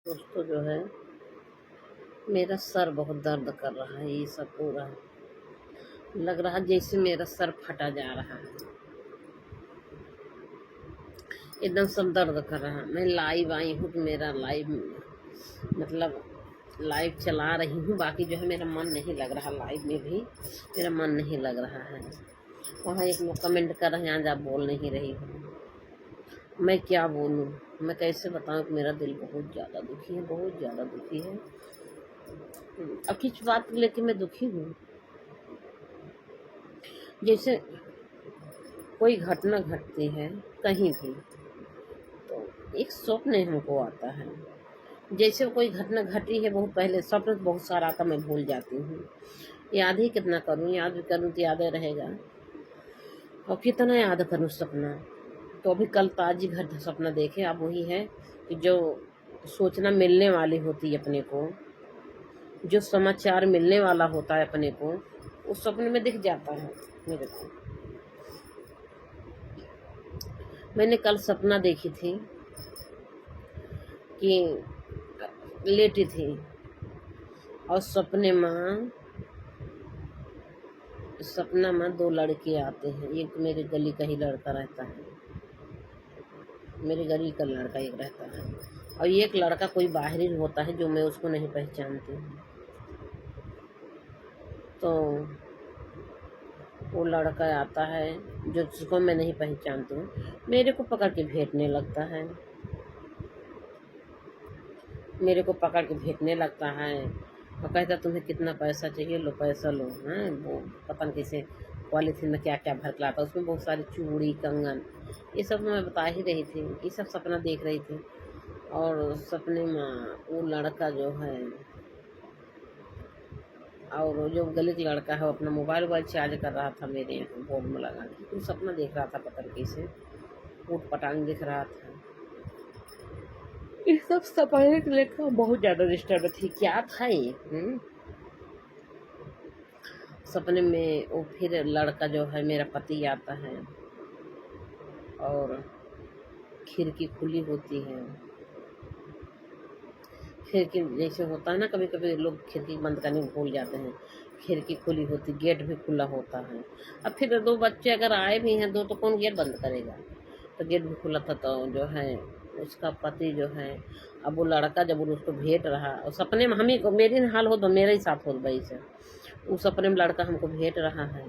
दोस्तों जो है मेरा सर बहुत दर्द कर रहा है। ये सब पूरा लग रहा जैसे मेरा सर फटा जा रहा है। एकदम सब दर्द कर रहा है। मैं लाइव आई हूँ तो मेरा लाइव मतलब लाइव चला रही हूँ। बाकी जो है मेरा मन नहीं लग रहा, लाइव में भी मेरा मन नहीं लग रहा है। वहाँ एक लोग कमेंट कर रहे हैं आज आप बोल नहीं रही हो। मैं क्या बोलूँ, मैं कैसे बताऊँ कि मेरा दिल बहुत ज़्यादा दुखी है, बहुत ज़्यादा दुखी है। अब किस बात को लेके मैं दुखी हूँ, जैसे कोई घटना घटती है कहीं भी तो एक स्वप्न हमको आता है। जैसे कोई घटना घटी है बहुत पहले, स्वप्न तो बहुत सारा आता, मैं भूल जाती हूँ। याद ही कितना करूँ, याद भी करूँ तो याद रहेगा और कितना याद करूँ सपना। तो अभी कल ताजी घर सपना देखे, अब वही है कि जो सोचना मिलने वाली होती है अपने को, जो समाचार मिलने वाला होता है अपने को, उस सपने में दिख जाता है मेरे को। मैंने कल सपना देखी थी कि लेटी थी और सपना में दो लड़के आते हैं। एक मेरे गली का ही लड़का रहता है, मेरे गली का लड़का एक रहता है, और एक लड़का कोई बाहरी होता है जो मैं उसको नहीं पहचानती हूँ। तो वो लड़का आता है जो जिसको मैं नहीं पहचानती हूँ, मेरे को पकड़ के भेंटने लगता है, मेरे को पकड़ के भेंटने लगता है और कहता तुम्हें कितना पैसा चाहिए, लो पैसा लो। हैं वो पता नहीं कैसे पॉलीथीन में क्या क्या भर के लाता, उसमें बहुत सारी चूड़ी कंगन, ये सब मैं बता ही रही थी, ये सब सपना देख रही थी। और सपने में वो लड़का जो है, और जो गली का लड़का है वो अपना मोबाइल चार्ज कर रहा था मेरे बोर्ड में लगा के, तो सपना देख रहा था, पता नहीं कैसे ऊट पटांग दिख रहा था। इस सब सपने को लेकर बहुत ज़्यादा डिस्टर्ब थी, क्या था ये। सपने में वो फिर लड़का जो है मेरा पति आता है और खिड़की खुली होती है। खिड़की जैसे होता है ना, कभी कभी लोग खिड़की बंद करने में भूल जाते हैं, खिड़की खुली होती, गेट भी खुला होता है। अब फिर दो बच्चे अगर आए भी हैं दो, तो कौन गेट बंद करेगा, तो गेट भी खुला था। तो जो है उसका पति जो है, अब वो लड़का जब उसको भेंट रहा, और सपने में हम ही को मेरी हाल हो तो मेरे ही साथ हो भाई से, उस सपने में लड़का हमको भेंट रहा है,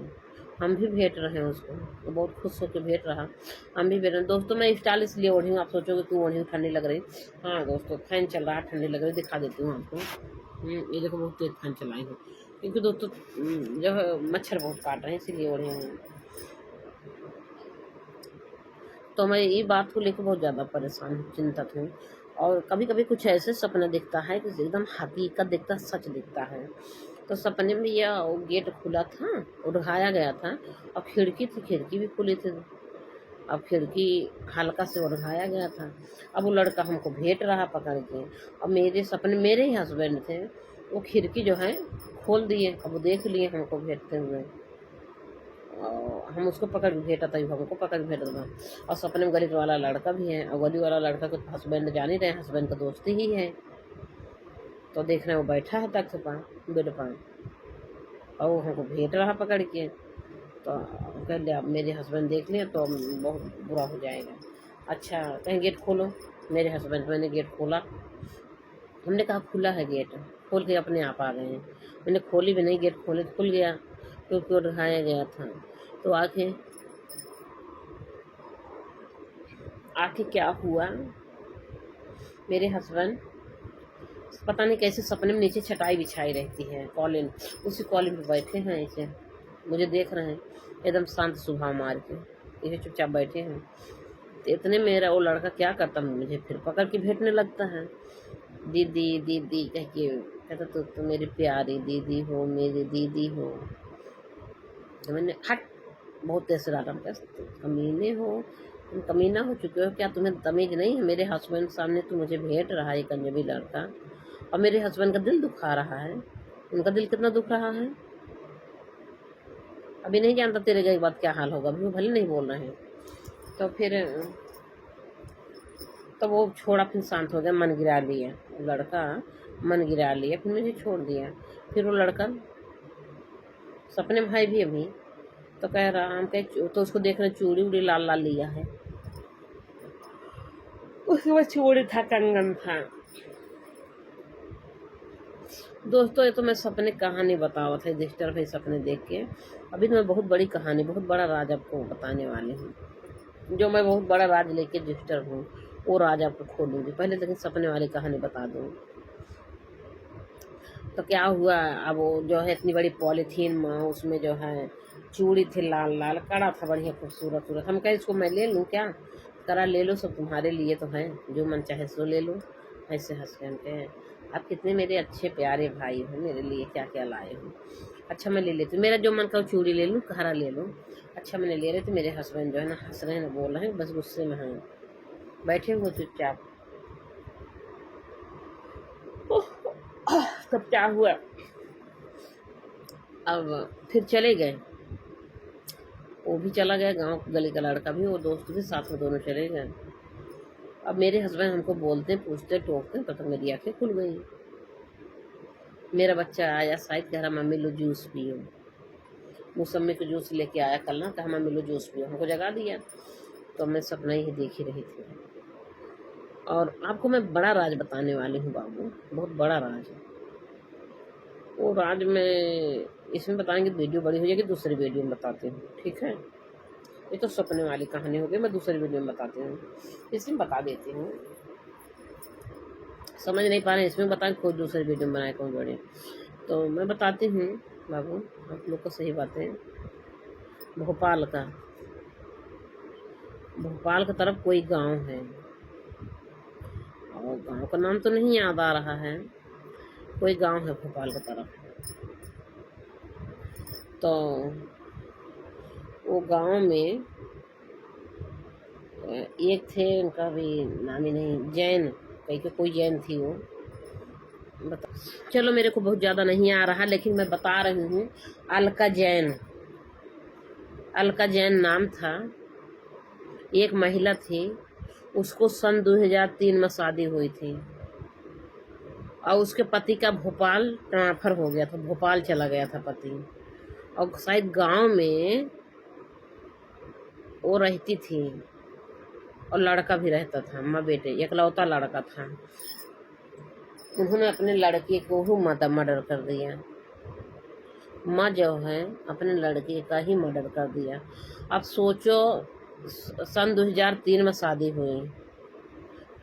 हम भी भेंट रहे हैं उसको, वो बहुत खुश होकर भेंट रहा, हम भी भेंट रहे। दोस्तों मैं स्टाइल इसलिए ओढ़ी हूँ, आप सोचोगे क्यों ओढ़ी हूँ, ठंडी लग रही। हाँ दोस्तों फैन चल रहा है, ठंडी लग रही, दिखा देती हूँ आपको। ये देखो बहुत तेज फैन चलाई हूँ, क्योंकि दोस्तों जो है मच्छर बहुत काट रहे हैं इसीलिए ओढ़ी हूँ। तो मैं ये बात को लेकर बहुत ज़्यादा परेशान हूँ, चिंतित हूँ। और कभी कभी कुछ ऐसे सपना दिखता है कि एकदम हकीकत दिखता, सच दिखता है। तो सपने में यह गेट खुला था, उठाया गया था, और खिड़की थी, खिड़की भी खुली थी, अब खिड़की हल्का से उठाया गया था। अब वो लड़का हमको भेंट रहा पकड़ के, और मेरे सपने मेरे ही हस्बैंड थे, वो खिड़की जो है खोल दिए, अब वो देख लिए हमको भेंटते हुए, और हम उसको पकड़ के भेंटा था, हमको पकड़ के भेंटा था। और सपने में गली वाला लड़का भी है, और गली वाला लड़का को हस्बैंड जान ही रहे, हस्बैंड का दोस्ती ही है। तो देख रहे हैं वो बैठा है तख्त पर, बेड पर, और वो हमको भेंट रहा पकड़ के। तो कह लिया मेरे हस्बैंड देख लें तो बहुत बुरा हो जाएगा। अच्छा कहीं गेट खोलो, मेरे हस्बैंड, मैंने गेट खोला, हमने कहा खुला है गेट, खोल के अपने आप आ गए हैं। मैंने खोली भी नहीं, गेट खोले खुल गया, क्योंकि वो दिखाया गया था। तो आके आके क्या हुआ, मेरे हस्बैंड पता नहीं कैसे सपने में नीचे चटाई बिछाई रहती है, कॉलिन, उसी कॉलिन पे बैठे हैं ऐसे, मुझे देख रहे हैं एकदम शांत स्वभाव मार के, ऐसे चुपचाप बैठे हैं। तो इतने मेरा वो लड़का क्या करता, मुझे फिर पकड़ के भेंटने लगता है, दीदी दीदी कह के, कहता तो मेरी प्यारी दीदी हो, मेरी दीदी हो। तो मैंने हट, बहुत तेज से डांटा, कमीने हो तुम, कमीना हो चुके हो क्या, तुम्हें तमीज नहीं है, मेरे हस्बैंड सामने तू मुझे भेंट रहा है, एक अंजबी लड़का, और मेरे हस्बैंड का दिल दुखा रहा है। उनका दिल कितना दुख रहा है, अभी नहीं जानता तेरे के बाद क्या हाल होगा, अभी वो भले नहीं बोल रहे हैं। तो फिर तो वो छोड़ा, फिर शांत हो गया, मन गिरा लिया लड़का, मन गिरा लिया, फिर मुझे छोड़ दिया। फिर वो लड़का सपने में है भी अभी, तो कह रहा हम कह, तो उसको देख रहे चूड़ी उड़ी लाल लाल लिया है, उसके बाद चूड़ी था, कंगन था। दोस्तों ये तो मैं सपने कहानी बतावा था, डिस्टर्ब है सपने देख के। अभी तो मैं बहुत बड़ी कहानी, बहुत बड़ा राज आपको बताने वाली हूँ, जो मैं बहुत बड़ा राज लेके डिस्टर्ब हूँ, वो राज आपको खोलूंगी। पहले लेकिन सपने वाली कहानी बता दूँ। तो क्या हुआ, अब वो जो है इतनी बड़ी पॉलीथीन माँ, उसमें जो है चूड़ी थी लाल लाल, कड़ा था बढ़िया खूबसूरत सूरत। हम कहे इसको मैं ले लूँ क्या? करा ले लो, सब तुम्हारे लिए तो है, जो मन चाहे सो ले लो। ऐसे हंस के हम कहे आप कितने मेरे अच्छे प्यारे भाई हो, मेरे लिए क्या क्या लाए हो। अच्छा मैं ले लेती हूँ, मेरा जो मन का चूड़ी ले लूँ, कहारा ले लूँ। अच्छा मैंने ले रहे थे, मेरे हस्बैंड जो है ना हंस रहे हैं ना बोल रहे हैं, बस गुस्से में हैं, बैठे हुए चुपचाप। तब क्या हुआ, अब फिर चले गए, वो भी चला गया, गांव गली का लड़का भी, वो दोस्त भी साथ में, दोनों चले गए। अब मेरे हस्बैंड हमको बोलते पूछते टोकते, तब तक मेरी आंखें खुल गई। मेरा बच्चा आया शायद, कह रहा मम्मी लो जूस पियो, मौसमी का जूस लेके आया कल ना, कहा मम्मी लो जूस पियो, हमको जगा दिया। तो मैं सपना ही देख ही रही थी। और आपको मैं बड़ा राज बताने वाली हूँ बाबू, बहुत बड़ा राज है। वो राज में इसमें बताएंगे वीडियो बड़ी हो जाएगी, दूसरी वीडियो में बताती हूँ, ठीक है? ये तो सपने वाली कहानी हो गई, मैं दूसरी वीडियो में बताती हूँ, इसमें बता देती हूँ। समझ नहीं पा रहे इसमें बताएं, कोई दूसरी वीडियो में बनाए कोई बड़े, तो मैं बताती हूँ बाबू आप लोग को सही बातें। भोपाल का, भोपाल की तरफ कोई गांव है, और गांव का नाम तो नहीं याद आ रहा है, कोई गांव है भोपाल की तरफ। तो वो गांव में एक थे, उनका भी नाम ही नहीं, जैन कहीं के कोई जैन थी वो, बता चलो मेरे को बहुत ज़्यादा नहीं आ रहा, लेकिन मैं बता रही हूँ। अलका जैन, अलका जैन नाम था, एक महिला थी, उसको सन 2003 में शादी हुई थी, और उसके पति का भोपाल ट्रांसफर हो गया था, भोपाल चला गया था पति, और शायद गांव में वो रहती थी, और लड़का भी रहता था, माँ बेटे, एकलौता लड़का था। उन्होंने अपने लड़के को ही मर्डर कर दिया, माँ जो है अपने लड़के का ही मर्डर कर दिया। अब सोचो, सन 2003 में शादी हुई,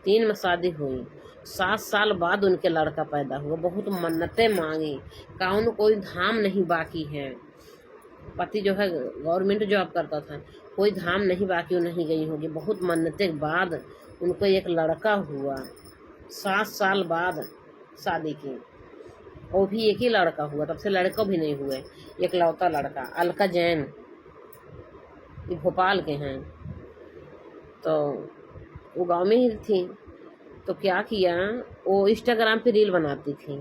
3 में शादी हुई, 7 साल बाद उनके लड़का पैदा हुआ। बहुत मन्नतें मांगी, कौन कोई धाम नहीं बाकी है। पति जो है गवर्नमेंट जॉब करता था, कोई धाम नहीं बाकी नहीं गई होगी। बहुत मन्नतें बाद उनको एक लड़का हुआ, 7 साल बाद शादी की, वो भी एक ही लड़का हुआ, तब से लड़का भी नहीं हुए, एक लौता लड़का। अलका जैन, ये भोपाल के हैं, तो वो गांव में ही थी। तो क्या किया, वो इंस्टाग्राम पे रील बनाती थी,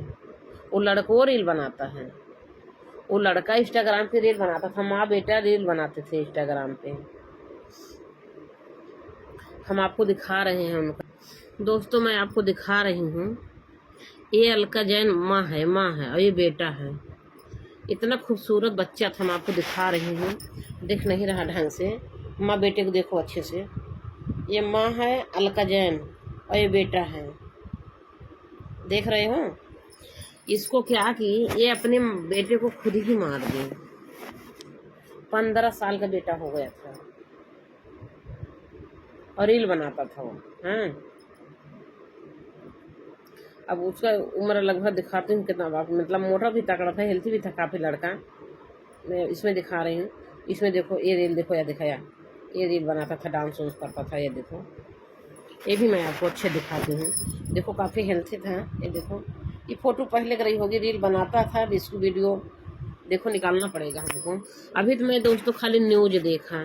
वो लड़को रील बनाता है, वो लड़का इंस्टाग्राम पे रील बनाता था, माँ बेटा रील बनाते थे इंस्टाग्राम पे। हम आपको दिखा रहे हैं उनका, दोस्तों मैं आपको दिखा रही हूँ। ये अलका जैन माँ है, माँ है, और ये बेटा है। इतना खूबसूरत बच्चा था, मैं आपको दिखा रही हूँ, दिख नहीं रहा ढंग से, माँ बेटे को देखो अच्छे से। ये माँ है अलका जैन, और ये बेटा है, देख रहे हो। इसको क्या की, ये अपने बेटे को खुद ही मार दी, 15 साल का बेटा हो गया था, और रील बनाता था वो। हाँ, अब उसका उम्र लगभग दिखाती हूँ कितना, मतलब मोटा भी तगड़ा था, हेल्थी भी था काफ़ी लड़का। मैं इसमें दिखा रही हूँ, इसमें देखो, ये रील देखो, या दिखाया, ये रील बनाता था, डांस वांस करता था, ये देखो, ये भी मैं आपको अच्छे दिखाती हूँ। देखो काफ़ी हेल्थी था, ये देखो, ये फोटो पहले कर रही होगी, रील बनाता था। अब इसको वीडियो देखो निकालना पड़ेगा हमको। अभी तो मैं दोस्तों खाली न्यूज देखा,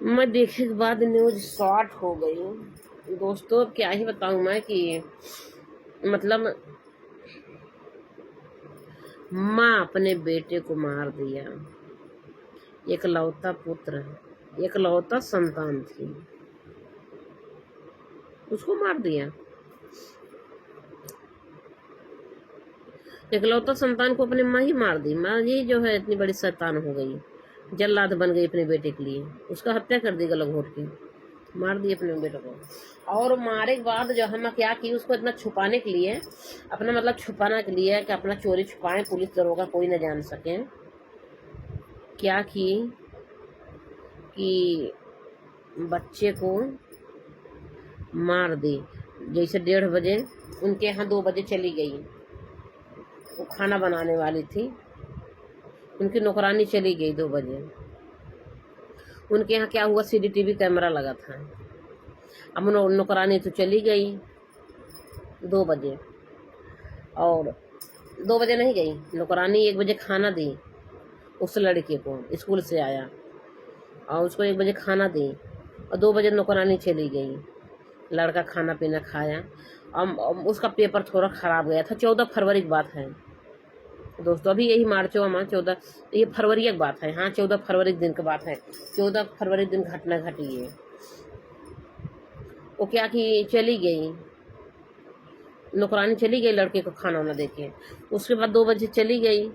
मैं देखे के बाद न्यूज शॉर्ट हो गई दोस्तों। क्या ही बताऊं मैं कि मतलब माँ अपने बेटे को मार दिया, एकलौता पुत्र, एकलौता संतान थी, उसको मार दिया। इकलौता संतान को अपनी माँ ही मार दी। माँ ही जो है इतनी बड़ी शैतान हो गई, जल्लाद बन गई अपने बेटे के लिए, उसका हत्या कर दी गला घोट के, मार दी अपने बेटे को। और मारे के बाद जो हम क्या की, उसको इतना छुपाने के लिए, अपना मतलब छुपाने के लिए कि अपना चोरी छुपाएं, पुलिस दरोगा कोई न जान सके, क्या की कि बच्चे को मार दी। जैसे 1:30 बजे उनके यहाँ 2 बजे चली गई, वो खाना बनाने वाली थी, उनकी नौकरानी चली गई 2 बजे। उनके यहाँ क्या हुआ, CCTV कैमरा लगा था। अब नौकरानी तो चली गई 2 बजे, और 2 बजे नहीं गई नौकरानी, 1 बजे खाना दी उस लड़के को, स्कूल से आया और उसको 1 बजे खाना दी, और 2 बजे नौकरानी चली गई। लड़का खाना पीना खाया। अब उसका पेपर थोड़ा ख़राब गया था। 14 फरवरी की बात है दोस्तों, अभी यही मार्च माह 14, ये फरवरी की बात है। हाँ, 14 फरवरी दिन की बात है। 14 फरवरी दिन घटना घटी है। वो क्या कि चली गई नौकरानी, चली गई लड़के को खाना वाना दे के। उसके बाद 2 बजे चली गई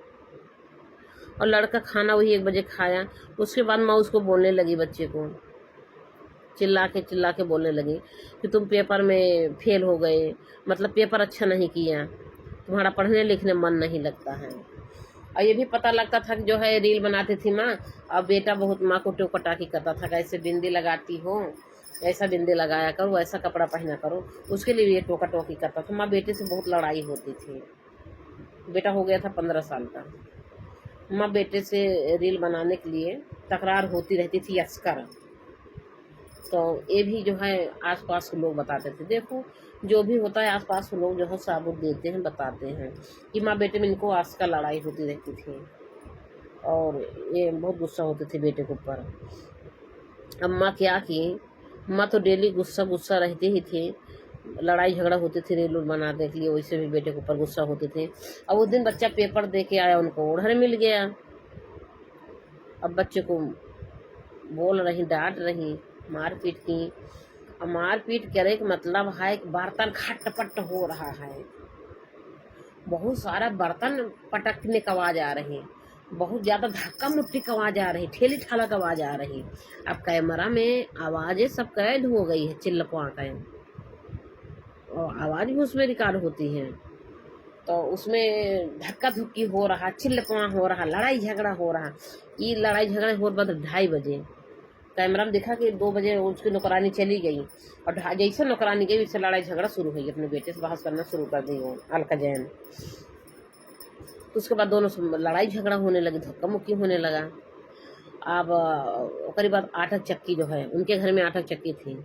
और लड़का खाना वही 1 बजे खाया। उसके बाद माँ उसको बोलने लगी, बच्चे को चिल्ला के बोलने लगी कि तुम पेपर में फेल हो गए, मतलब पेपर अच्छा नहीं किया, तुम्हारा पढ़ने लिखने मन नहीं लगता है। और ये भी पता लगता था कि जो है रील बनाती थी माँ, और बेटा बहुत माँ को टोकटाकी करता था, कैसे बिंदी लगाती हो, ऐसा बिंदी लगाया करो, ऐसा कपड़ा पहना करो। उसके लिए ये टोका टोकी करता था। माँ बेटे से बहुत लड़ाई होती थी। बेटा हो गया था 15 साल का। माँ बेटे से रील बनाने के लिए तकरार होती रहती थी अक्सर। तो ये भी जो है आसपास के लोग बताते थे, देखो जो भी होता है आसपास के लोग जो है सबूत देते हैं, बताते हैं कि माँ बेटे में इनको आज का लड़ाई होती रहती थी, और ये बहुत गुस्सा होते थे बेटे के ऊपर। अब माँ क्या की, माँ तो डेली गुस्सा रहती ही थी, लड़ाई झगड़ा होती थी रील बनाने के लिए, वैसे भी बेटे के ऊपर गुस्सा होते थे। अब उस दिन बच्चा पेपर दे के आया, उनको ओढ़र मिल गया। अब बच्चे को बोल रही, डांट रही, मारपीट की। और मारपीट करे का मतलब है कि बर्तन खटपट हो रहा है, बहुत सारा बर्तन पटकने का आवाज आ रही, बहुत ज़्यादा धक्का मुक्की की आवाज़ आ रही, ठेली ठाला की आवाज़ आ रही। अब कैमरा में आवाज़ें सब कैद हो गई है, चिल्लपा का, और आवाज़ भी उसमें रिकॉर्ड होती है। तो उसमें धक्का धुक्की हो रहा, चिल्लपा हो रहा, लड़ाई झगड़ा हो रहा। ये लड़ाई झगड़ा हो बाद 2:30 बजे कैमरा में दिखा कि 2 बजे उसकी नौकरानी चली गई, और जैसे नौकरानी गई वैसे लड़ाई झगड़ा शुरू हुई, अपने बेटे से बहस करना शुरू कर दी वो अलका जैन। तो उसके बाद दोनों से लड़ाई झगड़ा होने लगी, धक्का मुक्की होने लगा। अब ओकरी बाद आटा चक्की जो है, उनके घर में आटा चक्की थी।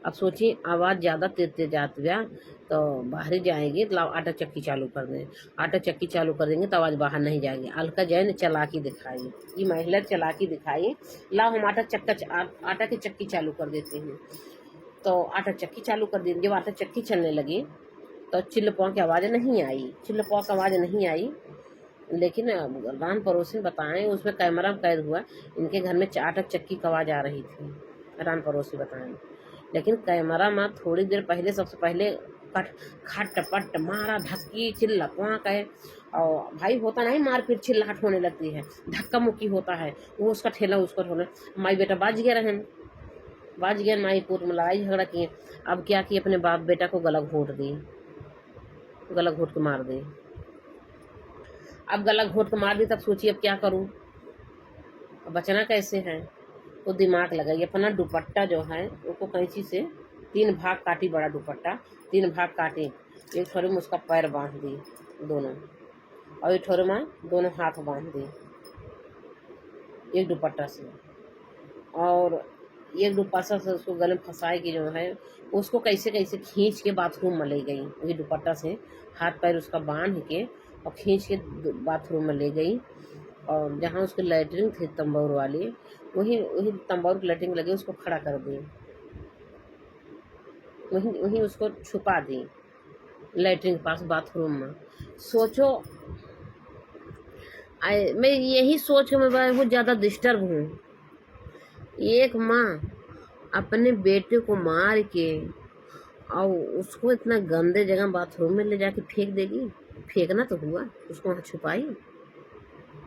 अब सोचिए आवाज़ ज़्यादा तेज जाती गया तो बाहर ही जाएंगे, तो आटा चक्की चालू कर दें। आटा चक्की चालू कर देंगे तो आवाज़ बाहर नहीं जाएगी। अलका जैन ने चालाकी दिखाई, ये महिला चालाकी दिखाई, लाओ हम आटा की चक्की चालू कर देते हैं। तो आटा चक्की चालू कर दी। जब आटा चक्की चलने लगी तो चिल्लपा की आवाज़ नहीं आई, चिल्लपा की आवाज़ नहीं आई। लेकिन रान पड़ोसी बताएं, उसमें कैमरा में कैद हुआ, इनके घर में आटा चक्की की आवाज़ आ रही थी, रान पड़ोसी बताएं। लेकिन कैमरा में थोड़ी देर पहले, सबसे पहले खटपट मारा, धक्की चिल्लपा कहे, और भाई होता नहीं मारपीट, चिल्लाहट होने लगती है, धक्का मुक्की होता है, वो उसका ठेला उसका ठोला। माई बेटा बाज गया माई पुत में लड़ाई झगड़ा किए। अब क्या किए, अपने बाप बेटा को गला घोट दी, गला घोट के मार दी। अब गला घोट के मार दी, तब सोचिए अब क्या करूं, अब बचना कैसे है। तो दिमाग लगाइए, अपना दुपट्टा जो है उसको कैंची से 3 भाग काटी, बड़ा दुपट्टा 3 भाग काटी। एक ठोरे में उसका पैर बांध दी दोनों, और एक ठोरे में दोनों हाथ बांध दी एक दुपट्टा से, और एक दुपट्टा से उसको गले में फंसाए की जो है उसको कैसे कैसे खींच के बाथरूम में ले गई। वही दुपट्टा से हाथ पैर उसका बांध के और खींच के बाथरूम में ले गई, और जहाँ उसकी लैट्रिन थी तंबौर वाली, वही तंबौर की लैट्रिन लगी, उसको खड़ा कर दी, वहीं उसको छुपा दी लैट्रिन के पास बाथरूम में। सोचो, मैं यही सोच के मैं बहुत ज़्यादा डिस्टर्ब हूँ। एक माँ अपने बेटे को मार के और उसको इतना गंदे जगह बाथरूम में ले जाके फेंक देगी। फेंकना तो हुआ, उसको वहाँ छुपाई,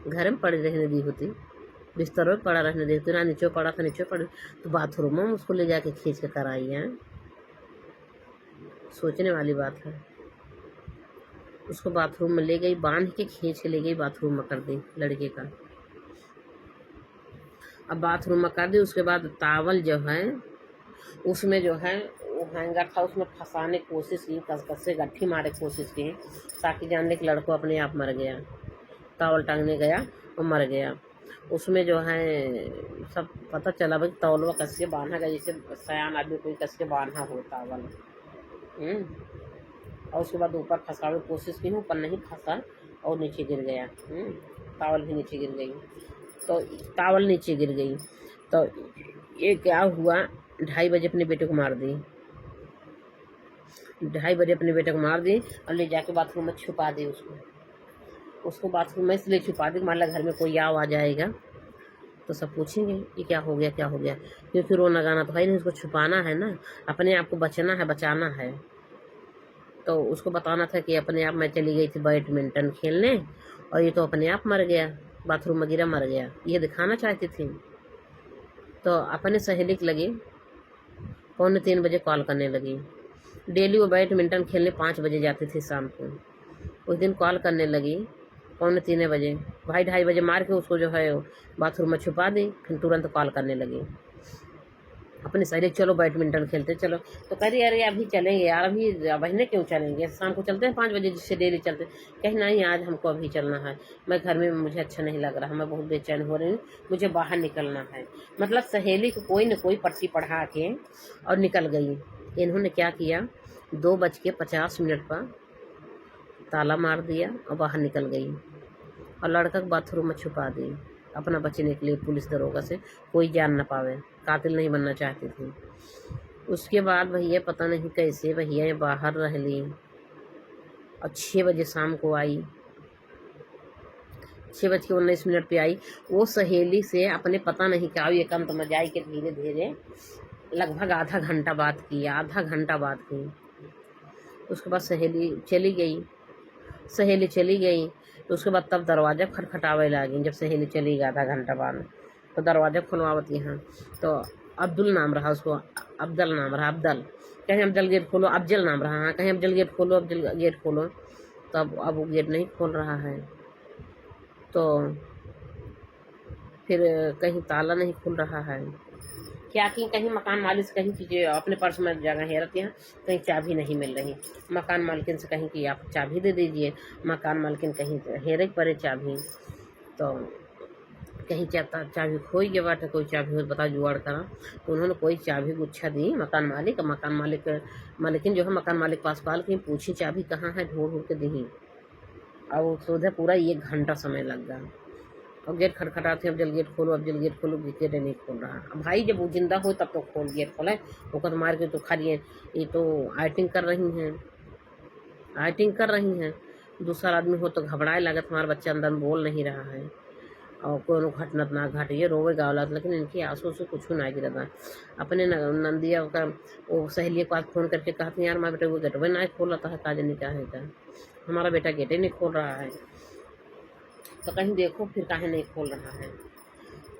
घर में पड़े रहने दी होती, बिस्तर में पड़ा रहने दी होती ना, नीचे पड़ा था नीचे पड़े, तो बाथरूम में उसको ले जाके खींच के कराई है। सोचने वाली बात है। उसको बाथरूम में ले गई, बांध के खींच के ले गई, बाथरूम में कर दी लड़के का। अब बाथरूम में कर दी, उसके बाद तावल जो है उसमें जो है वो हैंगर था, उसमें फंसाने की कोशिश की, कस से गट्ठी मारे की कोशिश की, ताकि जानने के लड़को अपने आप मर गया। तावल टांगने गया और मर गया। उसमें जो है सब पता चला भाई तौलवा कस के बांधा गया, जैसे सयान आदमी कोई कस के बांधा हो तावल। और उसके बाद ऊपर फंसाने की कोशिश की, ऊपर नहीं फंसा और नीचे गिर गया। तावल भी नीचे गिर गई, तो तावल नीचे गिर गई। तो ये क्या हुआ, 2:30 बजे अपने बेटे को मार दी। 2:30 बजे अपने बेटे को मार दी और ले जाके बाथरूम में छुपा दी। उसको बाथरूम में इसलिए छुपा दी, मान ला घर में कोई आ जाएगा तो सब पूछेंगे ये क्या हो गया क्या हो गया, क्योंकि रोना गाना तो है नहीं, उसको छुपाना है ना, अपने आप को बचना है, बचाना है। तो उसको बताना था कि अपने आप मैं चली गई थी बैडमिंटन खेलने और ये तो अपने आप मर गया, बाथरूम में गिरा मर गया, ये दिखाना चाहती थी। तो अपने सहेली की लगी 2:45 बजे कॉल करने लगी। डेली वो बैडमिंटन खेलने 5 बजे जाती थी शाम को। उस दिन कॉल करने लगी 2:45 बजे, भाई 2:30 बजे मार के उसको जो है बाथरूम में छुपा दी, फिर तुरंत कॉल करने लगी अपनी सहेली, चलो बैडमिंटन खेलते चलो। तो कह रही अरे अभी चलेंगे यार, अभी बहने क्यों चलेंगे, शाम को चलते हैं 5 बजे जिससे डेली चलते। कहीं नहीं आज हमको अभी चलना है, मैं घर में मुझे अच्छा नहीं लग रहा, मैं बहुत बेचैन हो रही हूँ, मुझे बाहर निकलना है। मतलब सहेली को कोई न कोई पट्टी पढ़ा के और निकल गई। इन्होंने क्या किया, 2:50 पर ताला मार दिया और बाहर निकल गई और लड़का को बाथरूम में छुपा दी, अपना बचने के लिए पुलिस दरोगा से कोई जान न पावे, कातिल नहीं बनना चाहती थी। उसके बाद भैया पता नहीं कैसे भैया बाहर रह ली और 6 बजे शाम को आई, 6:19 पे आई। वो सहेली से अपने पता नहीं क्या एकांत में जाई के धीरे धीरे लगभग आधा घंटा बात की, आधा घंटा बात की। उसके बाद सहेली चली गई तो उसके बाद तब दरवाज़ा खटखटावे लगी। जब सहेली चली गई आधा घंटा बाद तो दरवाज़ा खुलवावत यहाँ, तो अब्दुल नाम रहा, उसको अब्दल नाम रहा, अब्दल कहीं अब्दल गेट खोलो, अफजल नाम रहा, हाँ कहीं अफजल गेट खोलो, अफजल गेट खोलो, तो अब वो गेट नहीं खोल रहा है। तो फिर कहीं ताला नहीं खुल रहा है, क्या कि कहीं मकान मालिक से कहीं कि अपने पर्स में जगह हेरती हैं, कहीं चाबी नहीं मिल रही, मकान मालकिन से कहीं कि आप चाबी दे दीजिए, मकान मालकिन कहीं हेरे पड़े चाबी, तो कहीं चाबी खोई गया बाटे, कोई चाबी हो बता जुगाड़ करा। तो उन्होंने कोई चाबी गुच्छा दी मकान मालिकिन जो है मकान मालिक पास पाल कहीं पूछी चाबी कहाँ है, ढूंढ के दी। और सोधा पूरा 1 घंटा समय लग गया। और गेट खटखटाते अफजल गेट खोलो, अफजल गेट खोलो, गेट नहीं खोल रहा। अब भाई जब वो जिंदा हो तब तो खोल गेट खोले, वो तो मार के तो खाली ये तो आइटिंग कर रही हैं। दूसरा आदमी हो तो घबराए लगा, तुम्हारा बच्चा अंदर बोल नहीं रहा है और कोई घटना ना घट, ये रोवे गावला, लेकिन इनकी आंसू से कुछ ना गिरा था। अपने नंदिया का वो सहेली के पास फ़ोन करके कहती यार हमारा बेटा वो गेट ना खोल रहा है, काजे नहीं क्या है क्या, हमारा बेटा गेटे नहीं खोल रहा है। तो कहीं देखो फिर काहे नहीं खोल रहा है।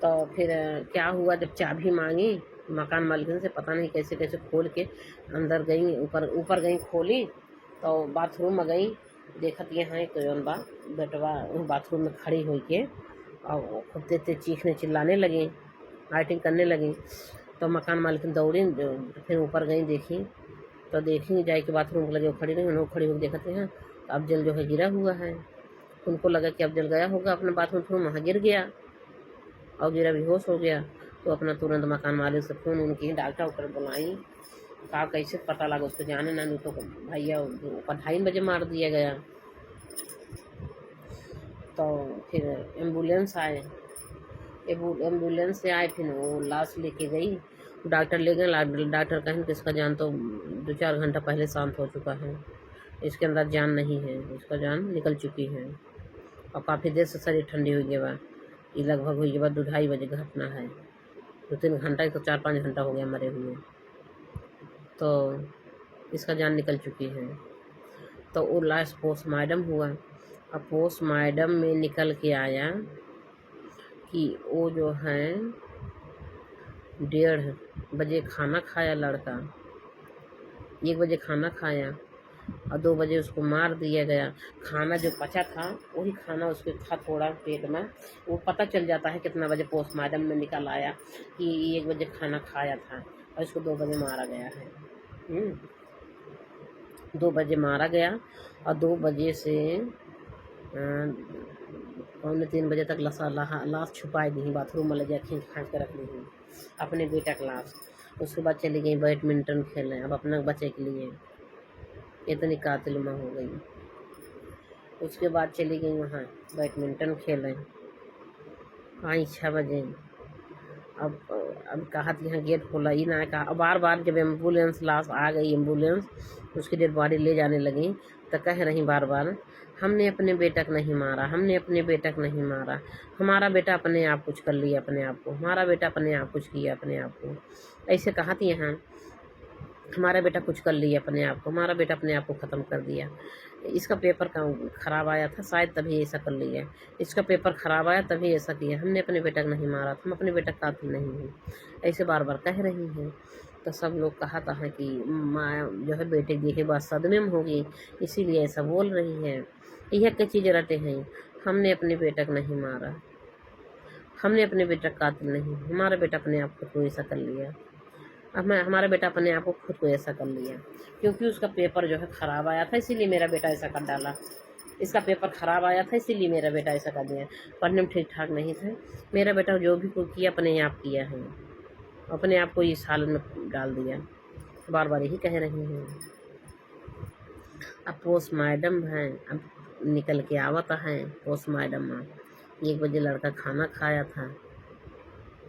तो फिर क्या हुआ, जब चाबी मांगी मकान मालिक से, पता नहीं कैसे कैसे खोल के अंदर गई, ऊपर गई, खोली तो बाथरूम में गई, देखत यहाँ एक बा बेटवा बाथरूम में खड़ी हुई के और खूब तेज चीखने चिल्लाने लगी, आइटिंग करने लगी। तो मकान मालिक दौड़ी, फिर ऊपर गई, देखी तो देखी जाए कि बाथरूम लगे खड़ी रही, उन्होंने खड़ी होकर देखते हैं तो अफजल जो है गिरा हुआ है। उनको लगा कि अफजल गया होगा अपने बाथरूम, फिर वहाँ गिर गया और गिरा बेहोश हो गया। तो अपना तुरंत मकान मालिक से फ़ोन उनकी डॉक्टर बुलाई, कहा कैसे पता लगा उसको, जाने ना, नहीं तो भैया 2:30 बजे मार दिया गया। तो फिर एम्बुलेंस से आए, फिर वो लाश लेके गई, डॉक्टर ले गए। डॉक्टर कहें कि इसका जान तो 2-4 घंटा पहले शांत हो चुका है, इसके अंदर जान नहीं है, इसका जान निकल चुकी है और काफ़ी देर से शरीर ठंडी हुई के बाद, ये लगभग हुई के बाद 2-2:30 बजे घटना है, 2-3 घंटा तो 4-5 घंटा हो गया मरे हुए। तो इसका जान निकल चुकी है। तो वो लास्ट पोस्टमार्टम हुआ। अब पोस्टमार्टम में निकल के आया कि वो जो है 1:30 बजे खाना खाया लड़का, 1 बजे खाना खाया और 2 बजे उसको मार दिया गया। खाना जो बचा था वही खाना उसके था थोड़ा पेट में, वो पता चल जाता है कितना बजे पोस्टमार्टम में निकल आया कि 1 बजे खाना खाया था और इसको 2 बजे मारा गया है। 2 बजे मारा गया और 2 बजे से 2:45 बजे तक लाश छुपाई दी, बाथरूम में ले जा खींच खाँच के रख दी अपने बेटा की लाश। उसके बाद चली गई बैडमिंटन खेलने, अब अपने बच्चे के लिए। इतनी कातिल माँ हो गई। उसके बाद चली गई वहाँ बैडमिंटन खेलें, आई 6 बजे। अब कहा यहाँ गेट खोला ही ना, कहा बार बार जब एम्बुलेंस लाश आ गई, एम्बुलेंस उसकी डेड बॉडी ले जाने लगी तो कह रही बार बार हमने अपने बेटा को नहीं मारा, हमने अपने बेटा को नहीं मारा, हमारा बेटा अपने आप कुछ कर लिया अपने आप को, हमारा बेटा अपने आप कुछ किया अपने आप को। ऐसे कहा थी यहाँ, हमारा बेटा कुछ कर लिया अपने आप को, हमारा बेटा अपने आप को ख़त्म कर दिया। इसका पेपर ख़राब आया था शायद तभी ऐसा कर लिया, इसका पेपर ख़राब आया तभी ऐसा किया, हमने अपने बेटा को नहीं मारा, हम अपने बेटा का कातिल नहीं हैं, ऐसे बार बार कह रही हैं। तो सब लोग कहा था कि माँ जो है बेटे देखे बाद सदमे में होगी, इसीलिए ऐसा बोल रही है। यह क्या चीज़ रटे हैं, हमने अपने बेटा को नहीं मारा, हमने अपने बेटा का कातिल नहीं, हमारा बेटा अपने आप को ऐसा कर लिया। अब हमारा बेटा अपने आप को खुद को ऐसा कर लिया क्योंकि उसका पेपर जो है ख़राब आया था, इसीलिए मेरा बेटा ऐसा कर डाला। इसका पेपर ख़राब आया था इसीलिए मेरा बेटा ऐसा कर दिया, पढ़ने में ठीक ठाक नहीं था। मेरा बेटा जो भी कुछ किया अपने आप किया है, अपने आप को इस हालत में डाल दिया। बार बार यही कह रही हैं। अब पोस्टमार्टम है, अब निकल के आवता है पोस्टमार्टम में 1 बजे लड़का खाना खाया था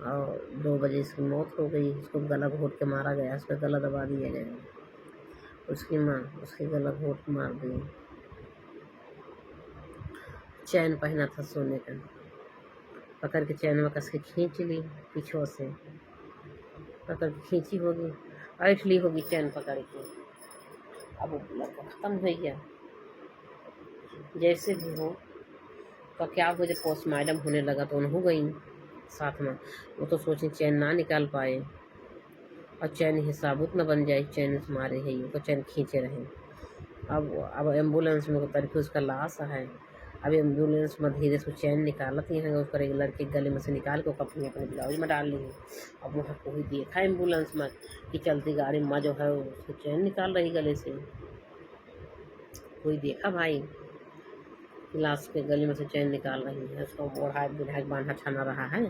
और 2 बजे इसकी मौत हो गई। उसको गला घोट के मारा गया, उसका गला दबा दिया गया। उसकी माँ उसके गला घोट मार दी। चैन पहना था सोने का, पकड़ के चैन में कस के खींच ली, पीछों से पकड़ के खींची होगी, ऐठ ली होगी चैन पकड़ के। अब वो लड़का ख़त्म हो गया। जैसे भी हो तो क्या हो, जब पोस्टमार्टम होने लगा तो हो गई साथ में। वो तो सोचे चैन ना निकाल पाए और चैन ही साबुत न बन जाए, चैन मारे है ये तो चैन खींचे रहे। अब एम्बुलेंस में तरीके उसका लाश है। अब एम्बुलेंस में धीरे से चैन निकालती हैं, उसका एक लड़के गले में से निकाल के अपने ब्लाउज में डाल ली है। अब वहाँ कोई देखा एम्बुलेंस में कि चलती गाड़ी में जो है उसको चैन निकाल रही गले से, कोई देखा भाई लाश के गले में से चैन निकाल रही है, उसको ओढ़ा बिढ़ा बांधा छाना रहा है,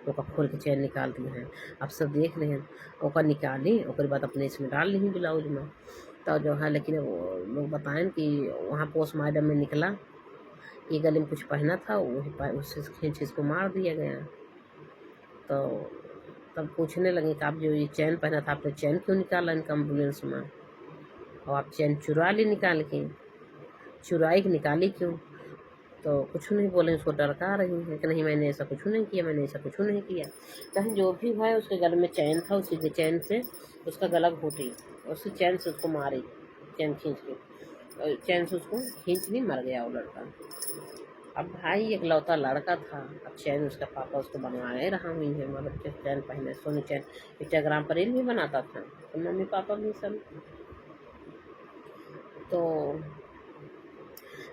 वो खोल के चैन निकालती हैं। अब सब देख रहे हैं, ओकर निकाली ओकर बाद अपने इसमें डाल ली ब्लाउज में। तो जो है लेकिन वो लोग बताएं कि वहाँ पोस्टमार्टम में निकला ये गले में कुछ पहना था, वही उससे खींच इसको मार दिया गया। तो तब पूछने लगे कि आप जो ये चैन पहना था आपने चैन क्यों निकाला इनका एम्बुलेंस में, और आप चैन चुरा ली, निकाल के चुराई के निकाली क्यों? तो कुछ नहीं बोले, उसको डरका रही है कि नहीं मैंने ऐसा कुछ नहीं किया, मैंने ऐसा कुछ नहीं किया। कहीं जो भी है उसके गले में चैन था, उसी चैन से उसका गला घोटी, उसी चैन से उसको मारी, चैन खींच के चैन से उसको खींच ली, मर गया वो लड़का। अब भाई इकलौता लड़का था, अब चैन उसका पापा उसको बनवाए रहा हुई है, मगर चैन पहने सोने चैन इंस्टाग्राम पर रील भी बनाता था, तो मम्मी पापा भी सब। तो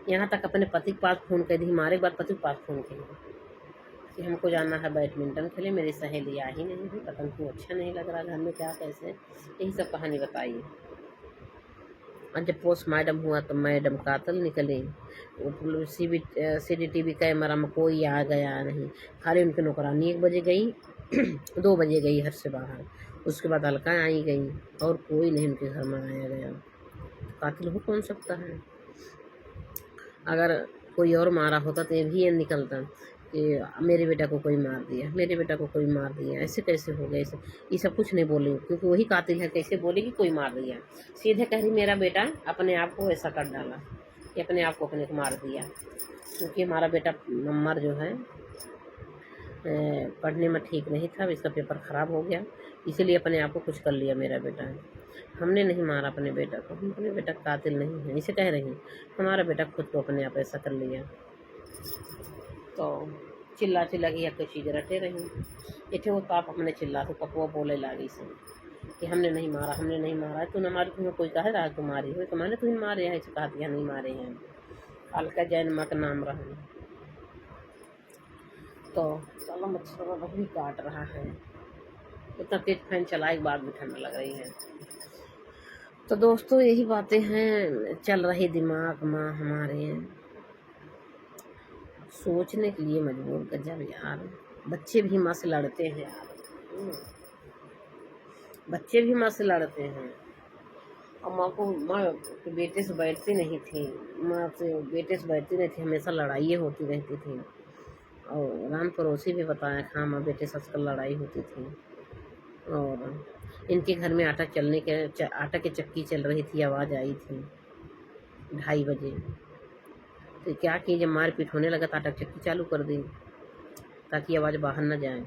यहाँ तक अपने पति के पास फ़ोन कर दी, हमारे बाद पति के पास फ़ोन किया कि हमको जाना है बैडमिंटन खेले, मेरी सहेली आ ही नहीं है, पता क्यों अच्छा नहीं लग रहा घर में, क्या कैसे, यही सब कहानी बताइए। और जब पोस्टमार्टम हुआ तो मैडम कातिल निकली। CCTV कैमरा में कोई आ गया नहीं, खाली उनकी नौकरानी 1 बजे गई 2 बजे गई घर से बाहर, उसके बाद अलका आई गई और कोई नहीं उनके घर में आया गया। कातिल हो कौन सकता है? अगर कोई और मारा होता तो ये भी ये निकलता कि मेरे बेटा को कोई मार दिया, मेरे बेटा को कोई मार दिया, ऐसे कैसे हो गया, ऐसे ये सब कुछ नहीं बोलेंगे क्योंकि वही कातिल है, कैसे बोलेगी कोई मार दिया। सीधे कह रही मेरा बेटा अपने आप को ऐसा कर डाला, कि अपने आप को अपने को मार दिया, क्योंकि हमारा बेटा नंबर जो है पढ़ने में ठीक नहीं था, इसका पेपर ख़राब हो गया, इसीलिए अपने आप को कुछ कर लिया मेरा बेटा। हमने नहीं मारा अपने बेटा को, हम अपने बेटा कातिल नहीं हैं, इसे कह रही हैं। हमारा बेटा खुद को अपने आप ऐसा कर लिया। तो चिल्ला चिल्ला के एक चीज़ रटे रही। इथे वो ताप अपने चिल्ला तो पपुआ बोले लागी से कि हमने नहीं मारा, हमने नहीं मारा है। तू न मारी, तुम्हें कोई कहे रहा तुम्हारी हो तो मैंने तुम्हें मारे हैं, इसे कहा दिया नहीं मारे हैं। अलका जैन माँ का नाम रहा। तो साला मच्छर वही काट रहा है। इतना तेज फैन चला, एक बार भी ठंड लग रही है। तो दोस्तों यही बातें हैं चल रही दिमाग में हमारे, सोचने के लिए मजबूर गजब यार। बच्चे भी माँ से लड़ते हैं यार, बच्चे भी माँ से लड़ते हैं। और माँ के बेटे से बैठती नहीं थी, माँ से बेटे से बैठती नहीं थी, हमेशा लड़ाइयाँ होती रहती थी। और रान पड़ोसी भी बताया हाँ माँ बेटे से आजकल लड़ाई होती थी। और इनके घर में आटा के चक्की चल रही थी, आवाज़ आई थी 2:30 बजे। तो क्या किए, जब मारपीट होने लगा तो आटा की चक्की चालू कर दी ताकि आवाज़ बाहर न जाए।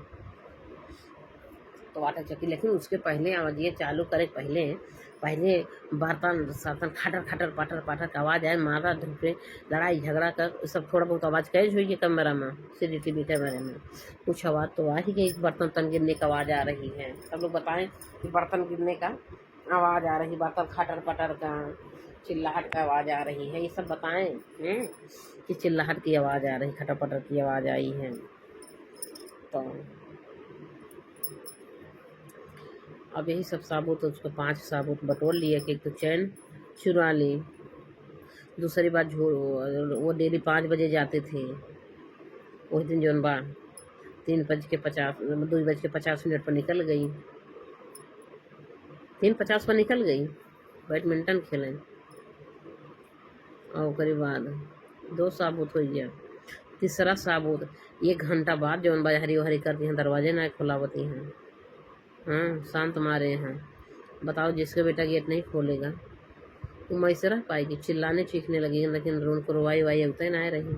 तो आटा चक्की, लेकिन उसके पहले आवाज़ ये चालू करे, पहले बर्तन सर्तन खटर खटर पटर पटर का आवाज़ आए, मारा धूपे लड़ाई झगड़ा कर सब थोड़ा बहुत आवाज़ कैज हुई है कैमरा में, CCTV कैमरे में कुछ आवाज़ तो आ ही गई। बर्तन गिरने की आवाज़ आ रही है, सब लोग बताएं कि बर्तन गिरने का आवाज़ आ रही, बर्तन खटर पटर का चिल्लाहट का आवाज़ आ रही है, ये सब बताएं कि चिल्लाहट की आवाज़ आ रही, खटर पटर की आवाज़ आई है। तो अब यही सब साबुत, उसको 5 साबुत बटोर लिए कि एक तो चैन चुरा ली, दूसरी बात वो डेली 5 बजे जाते थे। उस दिन जौन बा 2:50 पर निकल गई, 3:50 पर निकल गई बैडमिंटन खेलें। और करीब बाद 2 साबुत हो गया। तीसरा साबुत 1 घंटा बाद जौन बा हरी हरी करती हैं, दरवाजे ना खुलावती हैं। हाँ शांत मारे हैं। बताओ जिसका बेटा गेट नहीं खोलेगा वो मैं से रह पाएगी, चिल्लाने चीखने लगी, लेकिन उनको रुवाई वाई उतने ना रही।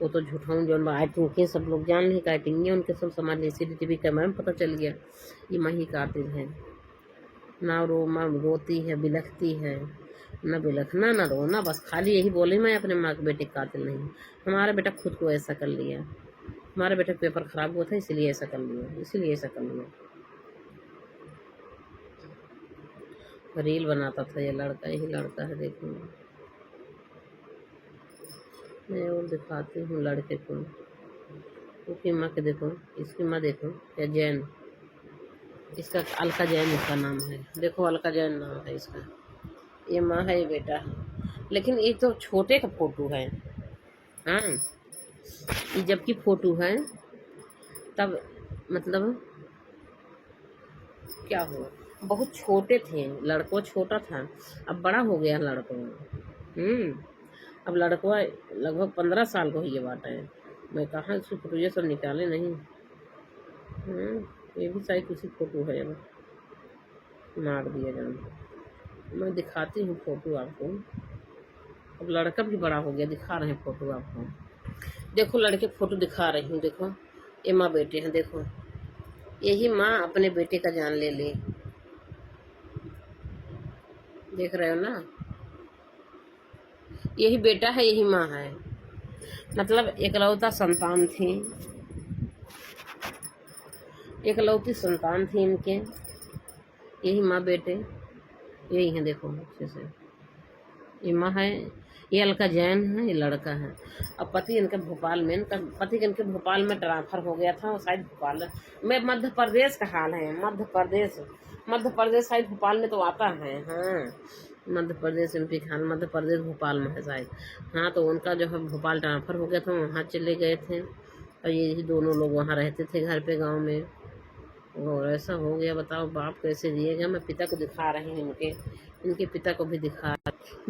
वो तो झूठाऊँ जौन बा एक्टिंग के सब लोग जान ली का एक्टिंग है उनके, सब समाज CCTV कैमरा में पता चल गया ये माँ ही कातिल है। ना माँ रोती है, बिलखती है, न बिलखना न रोना, बस खाली यही बोले मैं अपने माँ के बेटे कातिल नहीं, हमारा बेटा खुद को ऐसा कर लिया, हमारे बेटे का पेपर खराब हुआ था इसलिए ऐसा कर लिया, इसीलिए ऐसा कर लिया। रील बनाता था ये लड़का, यही लड़का है, देखो मैं और दिखाती हूँ लड़के को। उसकी माँ के देखो, इसकी माँ देखो क्या जैन, इसका अलका जैन इसका नाम है, देखो अलका जैन नाम है इसका। ये माँ है ये बेटा है, लेकिन ये तो छोटे का फोटो है। हाँ ये जबकि फोटो है तब मतलब क्या हुआ, बहुत छोटे थे, लड़कों छोटा था, अब बड़ा हो गया लड़कों। अब लड़कों लगभग 15 साल को ही ये बात है। मैं कहाँ इसकी फोटो ये सब निकाले नहीं। ये भी शायद किसी फोटो है, अब मार दिया जान। मैं दिखाती हूँ फोटो आपको। अब लड़का भी बड़ा हो गया, दिखा रहे हैं फोटो आपको, देखो लड़के फोटो दिखा रही हूँ। देखो ये माँ बेटे हैं, देखो यही माँ अपने बेटे का जान ले ली, देख रहे हो ना, यही बेटा है यही माँ है, मतलब एकलौता संतान थी, एकलौती संतान थी इनके, यही माँ बेटे यही है, देखो अच्छे से ये माँ है, ये अलका जैन है, ये लड़का है। अब पति इनके भोपाल में, इनका पति इनके भोपाल में ट्रांसफर हो गया था, शायद भोपाल में, मध्य प्रदेश का हाल है, मध्य प्रदेश शायद भोपाल में तो आता है। हाँ मध्य प्रदेश MP का हाल मध्य प्रदेश भोपाल में है शायद। हाँ तो उनका जो है भोपाल ट्रांसफर हो गया था, वहाँ चले गए थे और ये दोनों लोग वहाँ रहते थे घर पे गाँव में। और ऐसा हो गया, बताओ बाप कैसे दिएगा। मैं पिता को दिखा रही हूँ, इनके पिता को भी दिखा।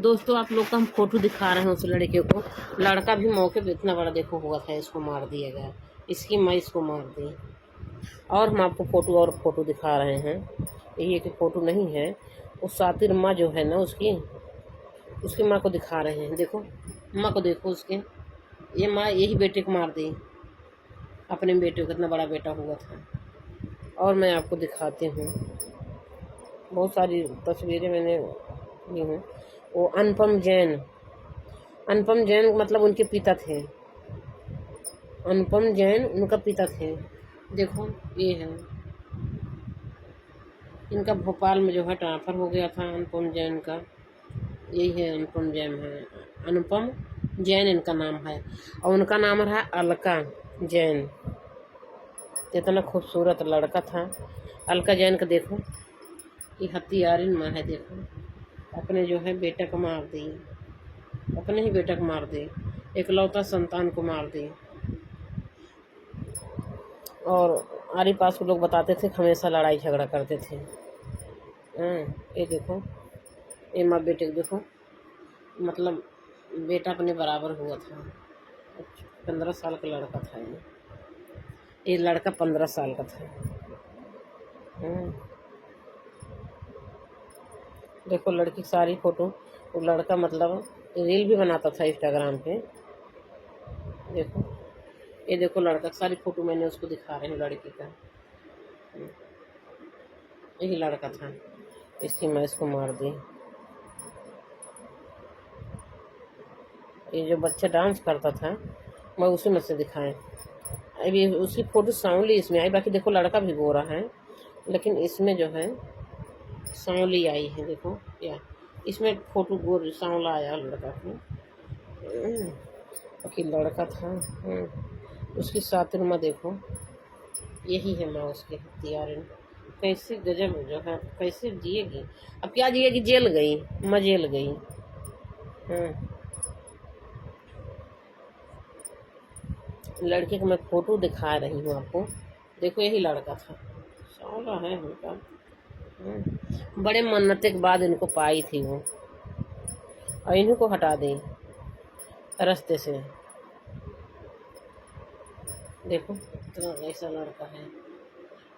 दोस्तों आप लोग का हम फोटो दिखा रहे हैं उस लड़के को, लड़का भी मौके पे इतना बड़ा देखो हुआ था, इसको मार दिया गया, इसकी माँ इसको मार दी। और हम आपको फोटो दिखा रहे हैं, ये कि फोटो नहीं है, उस सातिर माँ जो है ना उसकी माँ को दिखा रहे हैं। देखो माँ को देखो उसके, ये माँ यही बेटे को मार दी, अपने बेटे को, कितना बड़ा बेटा हुआ था। और मैं आपको दिखाती हूँ बहुत सारी तस्वीरें मैंने ली हूँ। वो अनुपम जैन, अनुपम जैन मतलब उनके पिता थे, अनुपम जैन उनका पिता थे। देखो ये है, इनका भोपाल में जो है ट्रांसफ़र हो गया था अनुपम जैन का। यही है अनुपम जैन है, अनुपम जैन इनका नाम है। और उनका नाम रहा अलका जैन। इतना खूबसूरत लड़का था अलका जैन का। देखो ये हथियारिन माँ है, देखो अपने जो है बेटा को मार दी, अपने ही बेटा को मार दी, इकलौता संतान को मार दी। और आरी पास के लोग बताते थे हमेशा लड़ाई झगड़ा करते थे। ये देखो ये माँ बेटे को देखो, मतलब बेटा अपने बराबर हुआ था। 15 साल का लड़का था ये लड़का 15 साल का था। देखो लड़की की सारी फोटो, वो लड़का मतलब रील भी बनाता था इंस्टाग्राम पे। देखो ये देखो लड़का की सारी फोटो मैंने उसको दिखा रही हूँ लड़की का। यही लड़का था, इसकी मैं इसको मार दी। ये जो बच्चा डांस करता था मैं उसी में से दिखाएं। अभी उसकी फोटो सांवली इसमें आई, बाकी देखो लड़का भी गोरा है, लेकिन इसमें जो है सांवली आई है। देखो या इसमें फोटो गोर सांवला आया लड़का को। बाकी लड़का था। उसकी सातुरमा देखो, यही है माँ उसकी हथियारिन। कैसे गजब जो है, कैसे जिएगी, अब क्या जिएगी, जेल गई, माँ जेल गई। लड़के को मैं फोटो दिखा रही हूँ आपको। देखो यही लड़का था, सांवला है उनका। बड़े मन्नते के बाद इनको पाई थी वो, और इन्हीं को हटा दी रास्ते से। देखो इतना ऐसा लड़का है,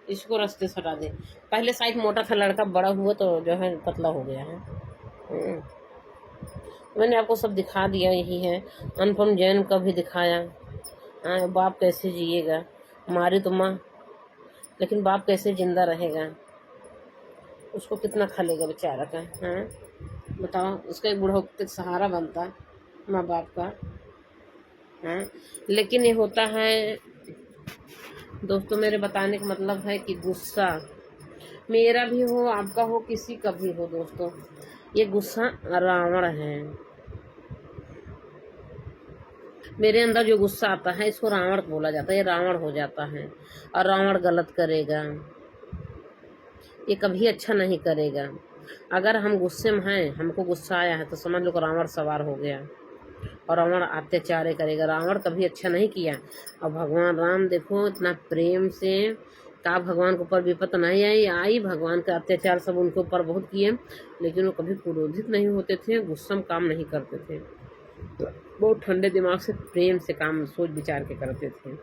इसको रास्ते से हटा दे। पहले साइड मोटा था लड़का, बड़ा हुआ तो जो है पतला हो गया है। मैंने आपको सब दिखा दिया। यही है अनुपम जैन का भी दिखाया। बाप कैसे जिएगा, मारी तो माँ, लेकिन बाप कैसे जिंदा रहेगा, उसको कितना खलेगा बेचारा का। बताओ, उसका एक बुढ़ापे सहारा बनता माँ बाप का। लेकिन ये होता है दोस्तों, मेरे बताने का मतलब है कि गुस्सा मेरा भी हो, आपका हो, किसी का भी हो दोस्तों, ये गुस्सा रावण है। मेरे अंदर जो गुस्सा आता है इसको रावण बोला जाता है, ये रावण हो जाता है। और रावण गलत करेगा, ये कभी अच्छा नहीं करेगा। अगर हम गुस्से में हैं, हमको गुस्सा आया है, तो समझ लो कि रावण सवार हो गया और रावण अत्याचार करेगा। रावण कभी अच्छा नहीं किया। और भगवान राम देखो इतना प्रेम से, का भगवान के ऊपर विपत नहीं आई, भगवान का अत्याचार सब उनके ऊपर बहुत किए, लेकिन वो कभी क्रोधित नहीं होते थे, गुस्सा में काम नहीं करते थे, बहुत ठंडे दिमाग से प्रेम से काम सोच विचार के करते थे।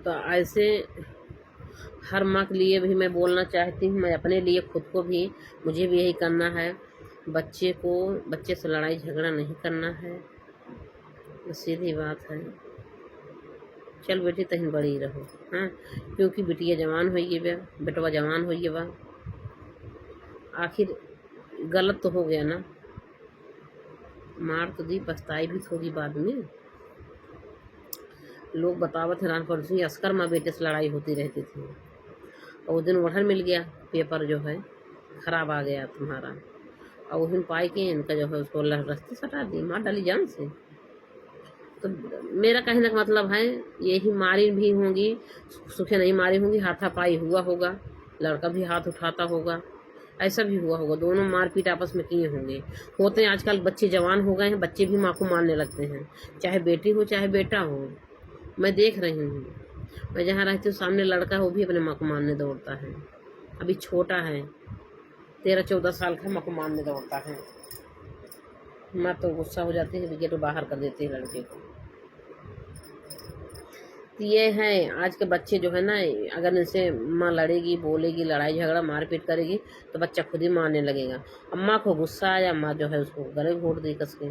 तो ऐसे हर माँ के लिए भी मैं बोलना चाहती हूँ, मैं अपने लिए खुद को भी, मुझे भी यही करना है। बच्चे से लड़ाई झगड़ा नहीं करना है, सीधी बात है। चल बेटी तहीं बड़ी रहो, क्योंकि बिटिया जवान होइए बा, बेटवा जवान होइए बा। आखिर गलत तो हो गया ना, मार तो दी, पछताई भी थोड़ी बाद में। लोग बतावत हैरान परसों अस्कर माँ बेटे से लड़ाई होती रहती थी, और उस दिन ओढ़र मिल गया, पेपर जो है खराब आ गया तुम्हारा, और उस दिन पाई के इनका जो है उसको रास्ते सटा दी, मार डाली जान से। तो मेरा कहने का मतलब है यही, मारी भी होंगी, सुखे नहीं मारी होंगी, हाथापाई हुआ होगा, लड़का भी हाथ उठाता होगा, ऐसा भी हुआ होगा, दोनों मारपीट आपस में किए होंगे। होते हैं आजकल बच्चे जवान हो गए हैं, बच्चे भी माँ को मारने लगते हैं, चाहे बेटी हो चाहे बेटा हो। मैं देख रही हूँ, मैं जहाँ रहती हूँ सामने लड़का है, वो भी अपने माँ को मारने दौड़ता है। अभी छोटा है, 13-14 साल का, माँ को मारने दौड़ता है। माँ तो गुस्सा हो जाती है, गेट बाहर कर देती है लड़के को। तो ये है आज के बच्चे जो है ना, अगर इनसे माँ लड़ेगी, बोलेगी, लड़ाई झगड़ा मारपीट करेगी, तो बच्चा खुद ही मारने लगेगा। अम्मा को गुस्सा आया, माँ जो है उसको गले घोट दी कस के।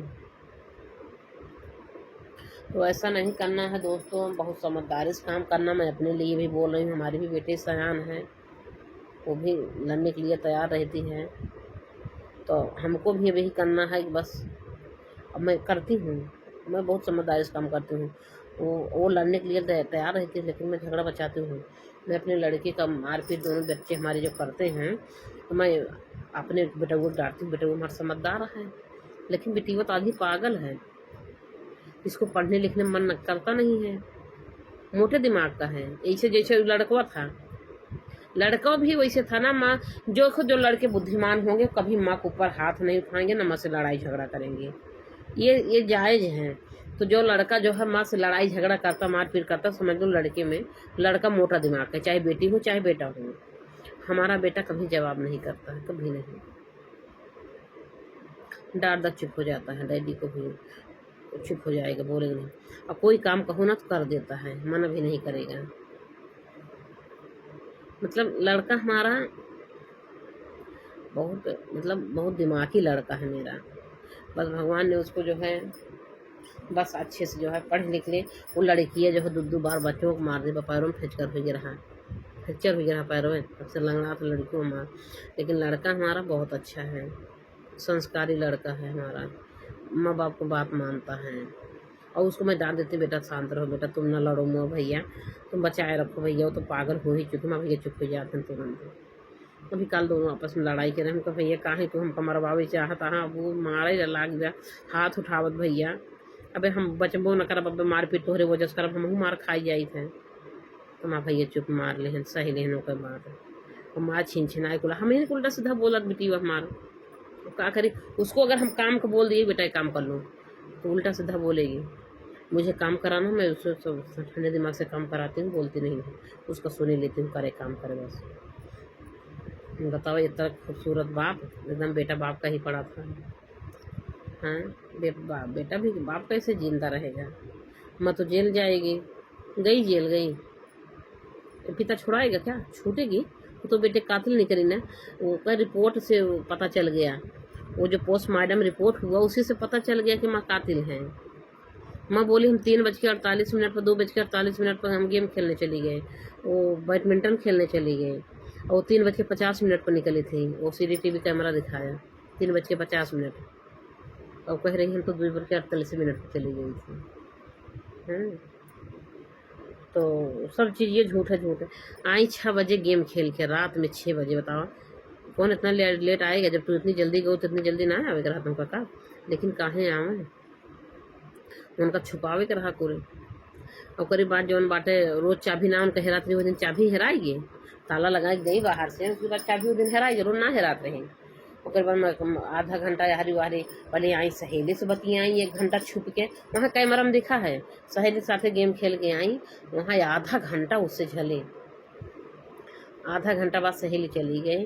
तो ऐसा नहीं करना है दोस्तों, बहुत समझदारी से काम करना। मैं अपने लिए भी बोल रही हूँ, हमारे भी बेटे सयान हैं, वो भी लड़ने के लिए तैयार रहती है। तो हमको भी अब यही करना है कि बस अब मैं करती हूँ, मैं बहुत समझदारी से काम करती हूँ। वो लड़ने के लिए तैयार रहती है, लेकिन मैं झगड़ा बचाती हूँ। मैं अपने लड़के का मारपीट दोनों बच्चे हमारे जो करते हैं, तो मैं अपने बेटा को डांटती हूँ, बेटा वो हमारा समझदार है, लेकिन बेटी वो तो आधी पागल है, इसको पढ़ने लिखने में मन करता नहीं है, मोटे दिमाग का है। ऐसे जैसे लड़का था, लड़का भी वैसे था ना। माँ जो लड़के बुद्धिमान होंगे कभी माँ के ऊपर हाथ नहीं उठाएंगे, ना माँ से लड़ाई झगड़ा करेंगे, ये जायज़ है। तो जो लड़का जो है माँ से लड़ाई झगड़ा करता, मारपीट करता, समझ लो लड़के में लड़का मोटा दिमाग है, चाहे बेटी हो चाहे बेटा हो। हमारा बेटा कभी जवाब नहीं करता है, कभी नहीं, डांट दर चुप हो जाता है, डैडी को भी चुप हो जाएगा, बोलेगा नहीं। और कोई काम कहो ना तो कर देता है, मना भी नहीं करेगा। मतलब लड़का हमारा बहुत दिमागी लड़का है मेरा। बस भगवान ने उसको जो है बस अच्छे से जो है पढ़ लिख ले। वो लड़की है जो है 2-2 बार बच्चों को मार दे, पैरों में फ्रैक्चर हो गिरा पैरों में, सबसे लंगड़ा तो लड़कियों को मार। लेकिन लड़का हमारा बहुत अच्छा है, संस्कारी लड़का है हमारा, माँ बाप को बात मानता है। और उसको मैं डांट देती, बेटा शांत रहो, बेटा तुम ना लड़ो मो भैया, तुम बचाए रखो भैया, वो तो पागल हो ही चुके। माँ भैया चुप हो जाते हैं तुरंत। अभी कल दोनों आपस में लड़ाई करे, हमको भैया काहे तू हमको मरवावे चाहत, हाँ वो मारे लाग जा, हाथ उठावत भैया, अबे हम बचबो न करब, अब मारपीट तोहरे वजह से करब, हमहू मार खाई जाई थे। तो माँ भैया चुप मार लेहन, सही लेहन ओकर बात। और माँ छिनछिनाए कुला, हमें उल्टा सीधा बोलत बेटी हमार, का करी। उसको अगर हम काम को बोल दिए बेटा काम कर लो, तो उल्टा सीधा बोलेगी। मुझे काम कराना, मैं उसको ठंडे दिमाग से काम कराती हूँ, बोलती नहीं हूँ, उसका सुनी लेती हूँ, करे काम करे बस। बताओ इतना खूबसूरत बाप, एकदम बेटा बाप का ही पड़ा था। हाँ, बेटा भी बाप कैसे जिंदा रहेगा। माँ तो जेल जाएगी, गई जेल गई, पिता छुड़ाएगा क्या, छूटेगी। वो तो बेटे कातिल नहीं करी ना, वो का रिपोर्ट से पता चल गया, वो जो पोस्टमार्टम रिपोर्ट हुआ उसी से पता चल गया कि माँ कातिल हैं। माँ बोली हम 3:48 पर 2:48 पर हम गेम खेलने चली गए, वो बैडमिंटन खेलने चली गए, और 3:50 पर निकली थी। वो CCTV कैमरा दिखाया 3:50, और कह रही हम तो 2:48 पर चली गई थी। तो सब चीज़ ये झूठ है। आई 6 बजे गेम खेल के, रात में 6 बजे, बताओ कौन इतना लेट आएगा। जब तू इतनी जल्दी गो तो इतनी जल्दी ना आवे रहा तुमका का, लेकिन काहे आवे, उनका छुपावे के रहा पूरे। और करीब बात जौन बाटे, रोज चाबी ना उनका हेरात रही, वो दिन चाबी हेराएगी, ताला लगा गई बाहर से, उसके बाद चाबी वो दिन हेराएगी, रोज ना हेरात रही। और बाद आधा घंटा हरी वारी पहले आई, सहेली से बती आई 1 घंटा छुप के, वहाँ कैमरा में दिखा है, सहेली के साथ गेम खेल के आई, वहाँ आधा घंटा उससे झले। आधा घंटा बाद सहेली चली गई,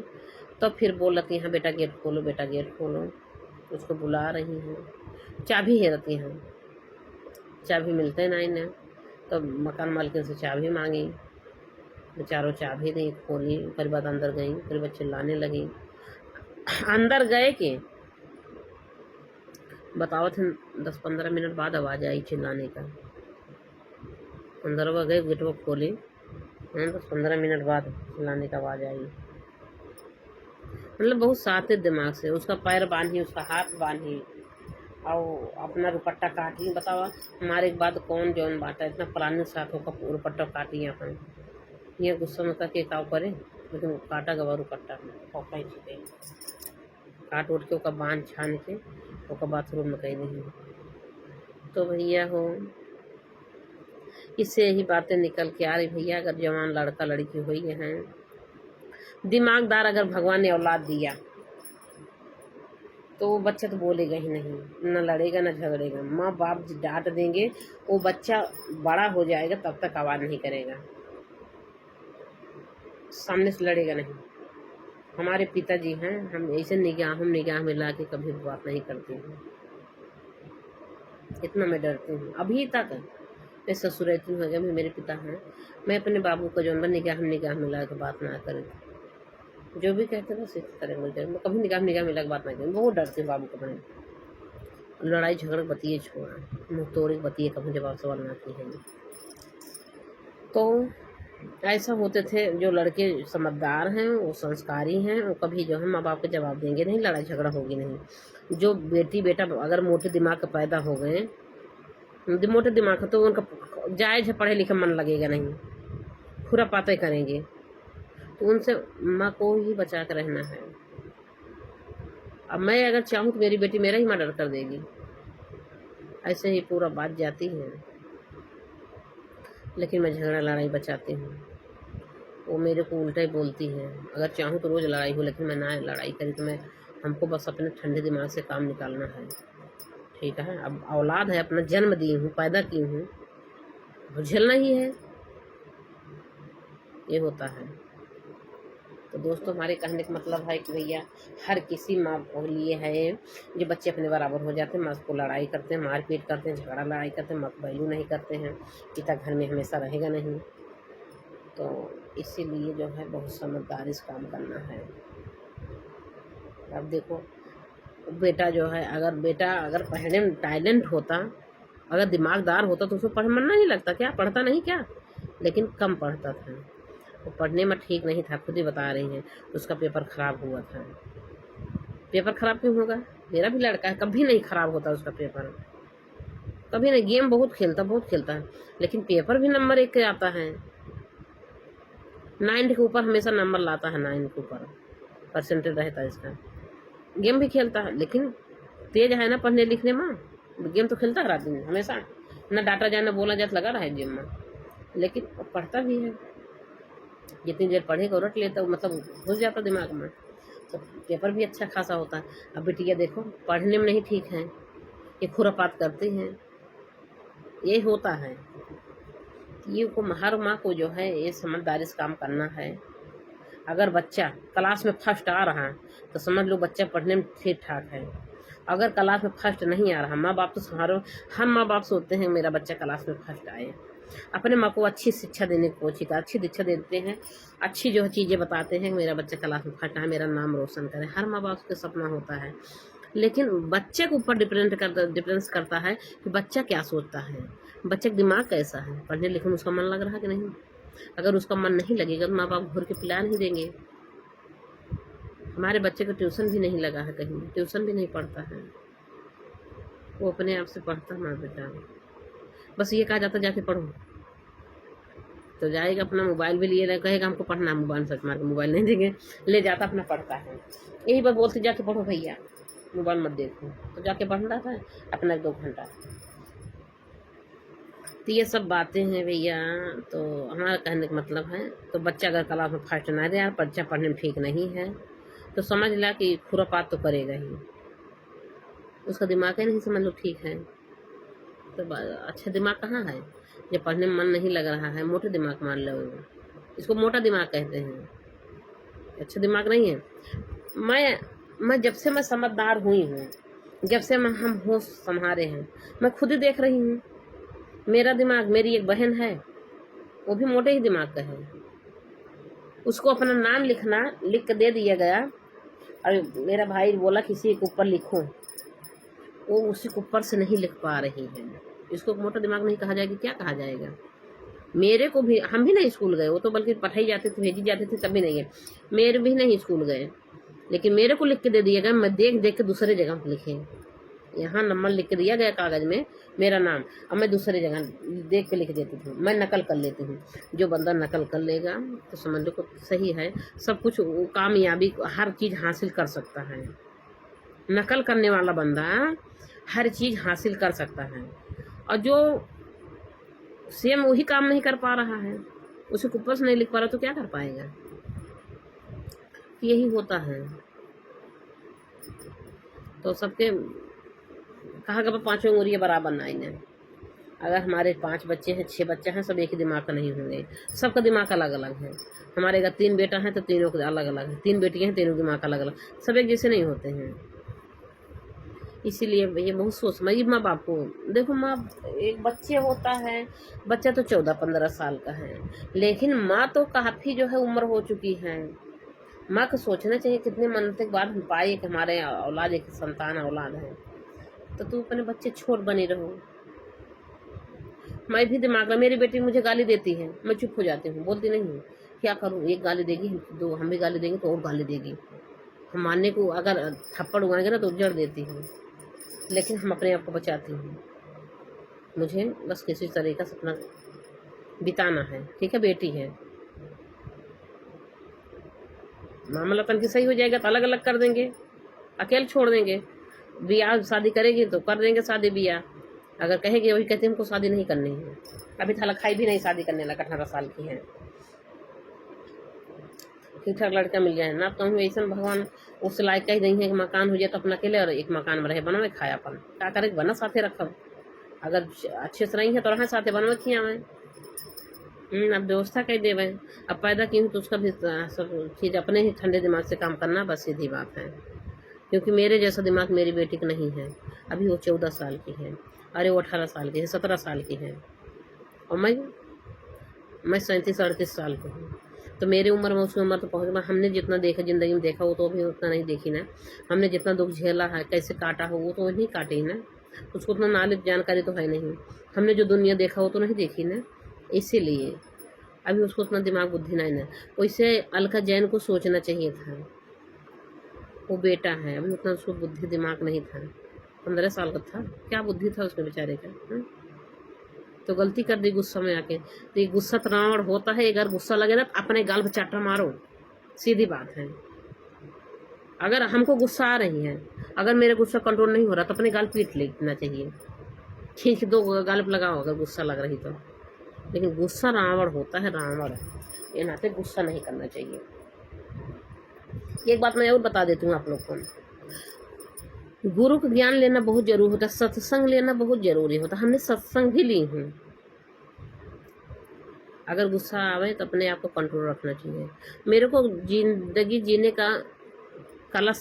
तो फिर बोलती हैं बेटा गेट खोलो, बेटा गेट खोलो, उसको बुला रही हैं, चाबी हेरती हैं, चाबी मिलते ना इन्हें। तो मकान मालिक से चाबी मांगी, बेचारों चाबी दी, खोली, फिर बाद अंदर गई, फिर बच्चे चिल्लाने लगी। अंदर गए कि बताओ थे 10-15 मिनट बाद आवाज़ आई चिल्लाने का। अंदर वह गए, गेट वो खोली, 10-15 मिनट बाद चिल्लाने का आवाज़ आई। मतलब बहुत साथे दिमाग से, उसका पैर बांधी, उसका हाथ बांधी, और अपना रुपट्टा काटी। बताओ हमारे एक बाद कौन जौन बाटा इतना पुराने साथों का रुपट्टा काटी, यहाँ ये गुस्सा में करके काव करे, लेकिन काटा गवा रुपट्टा पकड़ छिपे, काट उठ के ओका बांध छान के ओका बाथरूम में कहीं नहीं। तो भैया हो, इससे यही बातें निकल के आ रही भैया, अगर जवान लड़का लड़की हुई हैं, दिमागदार अगर भगवान ने औलाद दिया, तो वो बच्चा तो बोलेगा ही नहीं, न लड़ेगा न झगड़ेगा। माँ बाप डांट देंगे, वो बच्चा बड़ा हो जाएगा तब तक आवाज़ नहीं करेगा, सामने से लड़ेगा नहीं। हमारे पिताजी हैं, हम ऐसे निगाह मिला के कभी बात नहीं करते हैं, इतना मैं डरती हूँ। अभी तक मैं ससुर रहती हूँ, अगर मेरे पिता हैं, मैं अपने बाबू को जो निगाह मिला के बात ना करें, जो भी कहते हैं बस इस तरह मुझे, मैं कभी निगाह मिला के बात ना करें। बहुत डरती हूँ बाबू को, मैंने लड़ाई झगड़ बतिए छोड़ा, मुँह तोड़ी बतिए, कभी जवाब सवाल ना की है। तो ऐसा होते थे जो लड़के समझदार हैं, वो संस्कारी हैं, वो कभी जो है माँ बाप को जवाब देंगे नहीं, लड़ाई झगड़ा होगी नहीं। जो बेटी बेटा अगर मोटे दिमाग के पैदा हो गए, मोटे दिमाग का, तो उनका जायज है पढ़े लिखे मन लगेगा नहीं, खुरापाते करेंगे। तो उनसे माँ को ही बचा कर रहना है। अब मैं अगर चाहूँ तो मेरी बेटी मेरा ही मर्डर कर देगी, ऐसे ही पूरा बात जाती है। लेकिन मैं झगड़ा लड़ाई बचाती हूँ, वो मेरे को उल्टा ही बोलती है। अगर चाहूँ तो रोज़ लड़ाई हो, लेकिन मैं ना लड़ाई करी तो मैं, हमको बस अपने ठंडे दिमाग से काम निकालना है, ठीक है। अब औलाद है, अपना जन्म दी हूँ, पैदा की हूँ, झेलना ही है, ये होता है। तो दोस्तों, हमारे कहने का मतलब है कि भैया हर किसी माँ को लिए है जो बच्चे अपने बराबर हो जाते हैं, माँ को लड़ाई करते हैं, मारपीट करते हैं, झगड़ा लड़ाई करते हैं, माँ को वैल्यू नहीं करते हैं, पिता घर में हमेशा रहेगा नहीं। तो इसीलिए जो है बहुत समझदारी से काम करना है। अब देखो, बेटा जो है, अगर पढ़ने में टैलेंट होता, अगर दिमागदार होता तो उसको पढ़ने मन नहीं लगता क्या, पढ़ता नहीं क्या, लेकिन कम पढ़ता था, वो पढ़ने में ठीक नहीं था, खुद ही बता रही हैं, उसका पेपर ख़राब हुआ था। पेपर ख़राब क्यों होगा? मेरा भी लड़का है, कभी नहीं ख़राब होता उसका पेपर, कभी नहीं। गेम बहुत खेलता है, लेकिन पेपर भी नंबर 1 के आता है, 90 के ऊपर हमेशा नंबर लाता है, 9 के ऊपर परसेंटेज रहता है इसका। गेम भी खेलता है, लेकिन तेज है ना पढ़ने लिखने में, गेम तो खेलता है रात दिन हमेशा, ना डांटा जाए ना बोला जाए, लगा रहा है गेम में, लेकिन पढ़ता भी है। जितनी देर पढ़ेगा रट लेता, मतलब घुस जाता दिमाग में, तो पेपर भी अच्छा खासा होता है। अब बेटिया देखो पढ़ने में नहीं ठीक है, ये खुरापात करती हैं, ये होता है। ये को हर माँ को जो है ये समझदारी से काम करना है। अगर बच्चा क्लास में फर्स्ट आ रहा तो समझ लो बच्चा पढ़ने में ठीक ठाक है। अगर क्लास में फर्स्ट नहीं आ रहा, माँ बाप तो हम माँ बाप सोचते हैं मेरा बच्चा क्लास में फर्स्ट आए, अपने माँ को अच्छी शिक्षा देने की कोशिश, अच्छी शिक्षा देते हैं, अच्छी जो चीज़ें बताते हैं, मेरा बच्चा क्लास में फर्स्ट आए, मेरा नाम रोशन करे, हर माँ बाप का सपना होता है। लेकिन बच्चे के ऊपर डिपेंड्स करता है कि बच्चा क्या सोचता है, बच्चे का दिमाग कैसा है, पढ़ने लिखने में उसका मन लग रहा है कि नहीं। अगर उसका मन नहीं लगेगा तो माँ बाप घूर के पिला नहीं देंगे। हमारे बच्चे को ट्यूशन भी नहीं लगा है, कहीं ट्यूशन भी नहीं पढ़ता है, वो अपने आप से पढ़ता है। माँ बेटा बस ये कहा जाता जाके पढ़ो, तो जाएगा अपना मोबाइल भी लिए कहेगा हमको पढ़ना, मोबाइल सच मार के मोबाइल नहीं देंगे, ले जाता अपना पढ़ता है। यही बात बोलते जाके पढ़ो भैया, मोबाइल मत देखो, तो जाके पढ़ना था अपना 2 घंटा। तो ये सब बातें हैं भैया। तो हमारा कहने का मतलब है, तो बच्चा अगर क्लास में फर्स्ट ना दे, यार बच्चा पढ़ने में ठीक नहीं है, तो समझ ला कि खुरापात तो करेगा ही, उसका दिमाग ही नहीं समझ लो ठीक है। तो अच्छा दिमाग कहाँ है, जब पढ़ने में मन नहीं लग रहा है, मोटे दिमाग मान लो, इसको मोटा दिमाग कहते हैं, अच्छा दिमाग नहीं है। मैं जब से मैं समझदार हुई हूँ, जब से हम होश संभाले हैं, मैं खुद ही देख रही हूँ। मेरा दिमाग, मेरी एक बहन है, वो भी मोटे ही दिमाग का है, उसको अपना नाम लिख के दे दिया गया, और मेरा भाई बोला किसी के ऊपर लिखो, वो उसी के ऊपर से नहीं लिख पा रही है। इसको मोटा दिमाग नहीं कहा जाएगा, क्या कहा जाएगा। मेरे को भी, हम भी नहीं स्कूल गए, वो तो बल्कि पढ़ाई जाते थे, भेजी जाते थे, तभी नहीं है, मेरे भी नहीं स्कूल गए, लेकिन मेरे को लिख के दे दिया गया, मैं देख देख के दूसरे जगह लिखे, यहाँ नंबर लिख के दिया गया कागज में मेरा नाम, अब मैं दूसरे जगह देख के लिख देती हूँ, मैं नकल कर लेती हूँ। जो बंदा नकल कर लेगा तो समझ लो सही है, सब कुछ कामयाबी हर चीज़ हासिल कर सकता है। नकल करने वाला बंदा हर चीज़ हासिल कर सकता है, और जो सेम वही काम नहीं कर पा रहा है, उसे ऊपर से नहीं लिख पा रहा, तो क्या कर पाएगा। यही होता है। तो सबके कहा गया 5 उंगलियां बराबर ना ही। अगर हमारे 5 बच्चे हैं, 6 बच्चे हैं, सब एक ही दिमाग का नहीं होंगे, सबका दिमाग अलग अलग है। हमारे अगर 3 बेटा हैं तो तीनों के अलग अलग है, 3 बेटियां हैं, तीनों के दिमाग अलग अलग, सब एक जैसे नहीं होते हैं। इसीलिए ये बहुत सोच मैं माँ बाप को देखो, माँ एक बच्चे होता है, बच्चा तो 14-15 साल का है, लेकिन माँ तो काफ़ी जो है उम्र हो चुकी है। माँ को सोचना चाहिए कितने मन के बाद हम पाए कि हमारे औलाद एक संतान औलाद है, तो तू अपने बच्चे छोड़ बने रहो, मैं भी दिमाग में, मेरी बेटी मुझे गाली देती है, मैं चुप हो जाती हूँ, बोलती नहीं हूँ। क्या करूँ, एक गाली देगी, दो हम भी गाली देंगे तो और गाली देगी। हम मानने को अगर थप्पड़ उगाएंगे ना तो उजड़ देती हूँ, लेकिन हम अपने आप को बचाती हूँ। मुझे बस किसी तरह का सपना बिताना है, ठीक है। बेटी है, मामला तन की सही हो जाएगा तो अलग अलग कर देंगे, अकेले छोड़ देंगे। बियाह शादी करेगी तो कर देंगे शादी बियाह, अगर कहेंगे वही कहते हमको शादी नहीं करनी है। अभी थाला खाई भी नहीं शादी करने लगा, 18 साल की है। ठीक ठाक लड़का मिल जाए ना, तो हम ऐसा भगवान उस लायक कही नहीं है कि मकान हो जाए तो अपना अकेले और एक मकान में रहे, बनवे खाया अपन क्या करे, बना साथे रखब। अगर अच्छे से नहीं है तो रहा साथे बनवे खिया में। अब व्यवस्था कह देवे। अब पैदा की हूँ तो उसका भी सब चीज़ अपने ही ठंडे दिमाग से काम करना, बस सीधी बात है। क्योंकि मेरे जैसा दिमाग मेरी बेटी का नहीं है। अभी वो 14 साल की है, अरे वो 18 साल की है, 17 साल की है, और मैं 37-38 साल की हूँ। तो मेरी उम्र में उसकी उम्र तो पहुँच, हमने जितना देखा ज़िंदगी में देखा वो तो अभी उतना नहीं देखी ना। हमने जितना दुख झेला है, कैसे काटा हो, वो तो नहीं काटी ना। उसको उतना नॉलेज जानकारी तो है नहीं। हमने जो दुनिया देखा वो तो नहीं देखी ना, इसीलिए अभी उसको उतना दिमाग बुद्धि नहीं ना। वैसे अलका जैन को सोचना चाहिए था, वो बेटा है, अभी उतना उसको बुद्धि दिमाग नहीं था। 15 साल का था, क्या बुद्धि था उसके बेचारे का, है? तो गलती कर दी गुस्सा में आके। तो ये गुस्सा तो रावण होता है, अगर गुस्सा लगे ना तो अपने गाल पर चाटा मारो, सीधी बात है। अगर हमको गुस्सा आ रही है, अगर मेरा गुस्सा कंट्रोल नहीं हो रहा तो अपने गाल पीट लेना चाहिए, ठीक 2 गाल पर लगाओ अगर गुस्सा लग रही तो। लेकिन गुस्सा रावण होता है, रावण, ये नाते गुस्सा नहीं करना चाहिए। एक बात मैं और बता देती हूँ आप लोग को, गुरु का ज्ञान लेना बहुत जरूरी होता है, सत्संग लेना बहुत जरूरी होता है। हमने सत्संग भी ली हूँ। अगर गुस्सा आवे तो अपने आप को कंट्रोल रखना चाहिए। मेरे को जिंदगी जीने का कला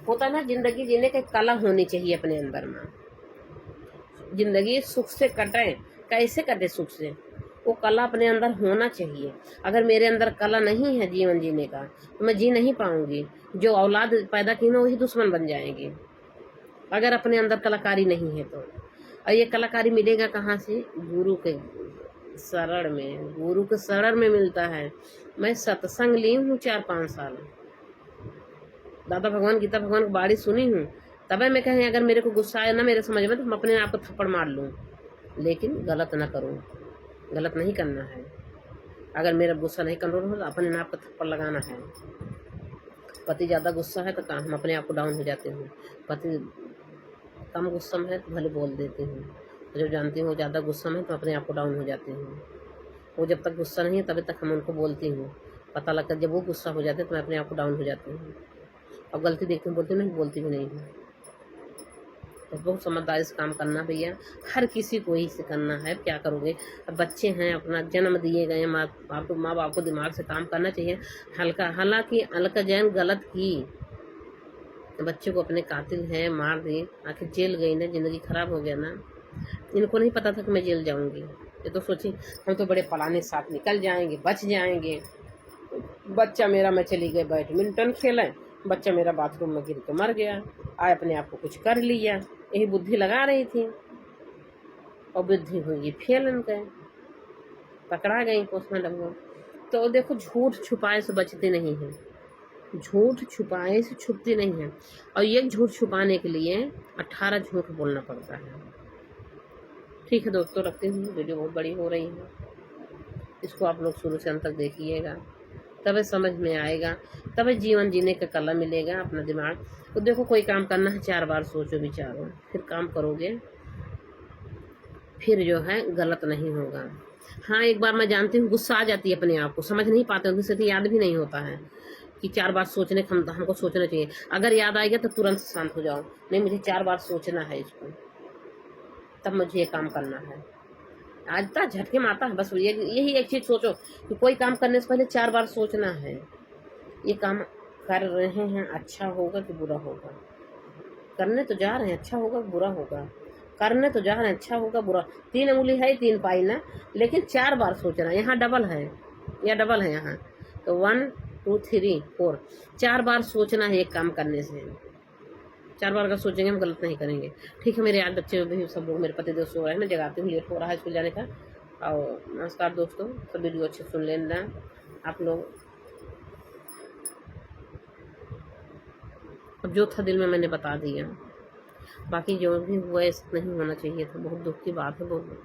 होता है ना, जिंदगी जीने का कला होनी चाहिए अपने अंदर में। जिंदगी सुख से कटे, कैसे कटे सुख से, वो कला अपने अंदर होना चाहिए। अगर मेरे अंदर कला नहीं है जीवन जीने का तो मैं जी नहीं पाऊंगी। जो औलाद पैदा की ना वही दुश्मन बन जाएंगे, अगर अपने अंदर कलाकारी नहीं है तो। और ये कलाकारी मिलेगा कहाँ से, गुरु के शरण में, गुरु के शरण में मिलता है। मैं सत्संग ली हूँ 4-5 साल, दादा भगवान गीता भगवान की बाड़ी सुनी हूँ, तब मैं कहें अगर मेरे को गुस्सा आया ना मेरे समझ में तो मैं अपने आप को थप्पड़ मार लूँ, लेकिन गलत ना करूँ, गलत नहीं करना है। अगर मेरा गुस्सा नहीं कंट्रोल हो तो अपने आप को थप्पड़ लगाना है। पति ज़्यादा गुस्सा है तो हम अपने आप को डाउन हो जाते हैं, पति कम गुस्सा में है तो भले बोल देती हूँ, जो जानती हूँ ज़्यादा गुस्सा में तो अपने आप को डाउन हो जाती हूँ। वो जब तक गुस्सा नहीं है तभी तक हम उनको बोलती हूँ, पता लगता जब वो गुस्सा हो जाते तो मैं अपने आप को डाउन हो जाती हूँ, और गलती देखती हूँ बोलती नहीं, बोलती भी नहीं हूँ। तो बहुत समझदारी से काम करना भैया, हर किसी को ही से करना है। क्या करोगे, अब बच्चे हैं, अपना जन्म दिए गए, माँ बाप को दिमाग से काम करना चाहिए। हालांकि अलका जैन गलत की, बच्चे को अपने कातिल है मार दी, आखिर जेल गई ना, जिंदगी खराब हो गया ना। इनको नहीं पता था कि मैं जेल जाऊंगी, ये तो सोची हम तो बड़े पलाने साथ निकल जाएंगे, बच जाएंगे। बच्चा मेरा, मैं चली गई बैडमिंटन खेलें, बच्चा मेरा बाथरूम में गिर के मर गया, आए अपने आप को कुछ कर लिया, यही बुद्धि लगा रही थी और बुद्धि हुई फेल, इनके पकड़ा गई पोस्टमार्टम में। तो देखो झूठ छुपाए से बचते नहीं हैं, झूठ छुपाए से छुपती नहीं है, और एक झूठ छुपाने के लिए 18 झूठ बोलना पड़ता है। ठीक है दोस्तों, रखती हूँ, वीडियो बहुत बड़ी हो रही है, इसको आप लोग शुरू से अंत तक देखिएगा, तभी समझ में आएगा, तभी जीवन जीने का कला मिलेगा। अपना दिमाग तो देखो, कोई काम करना है 4 बार सोचो विचारो, फिर काम करोगे, फिर जो है गलत नहीं होगा। हाँ, एक बार मैं जानती हूँ गुस्सा आ जाती है, अपने आप को समझ नहीं पाते, उनसे तो याद भी नहीं होता है कि 4 बार सोचने हमको सोचना चाहिए। अगर याद आएगा तो तुरंत शांत हो जाओ, नहीं मुझे 4 बार सोचना है इसको, तब मुझे ये काम करना है। आज तक झटके में आता है, बस यही एक चीज़ सोचो कि कोई काम करने से पहले 4 बार सोचना है, ये काम कर रहे हैं अच्छा होगा कि बुरा होगा, करने तो जा रहे हैं अच्छा होगा बुरा होगा, करने तो जा रहे हैं अच्छा होगा बुरा। 3 उंगली है 3 पाई ना, लेकिन 4 बार सोचना, यहाँ डबल है या डबल है यहाँ, तो 1 2 3 4 4 बार सोचना है एक काम करने से। 4 बार अगर सोचेंगे हम गलत नहीं करेंगे। ठीक है मेरे आज बच्चे भी सब लोग मेरे पति देव सो रहे हैं, मैं जगाती हूँ, लेट हो रहा है स्कूल जाने का। और नमस्कार दोस्तों, सब वीडियो अच्छे सुन लेना आप लोग। अब जो था दिल में मैंने बता दिया, बाकी जो भी हुआ ऐसा नहीं होना चाहिए था। बहुत दुख की बात है, बहुत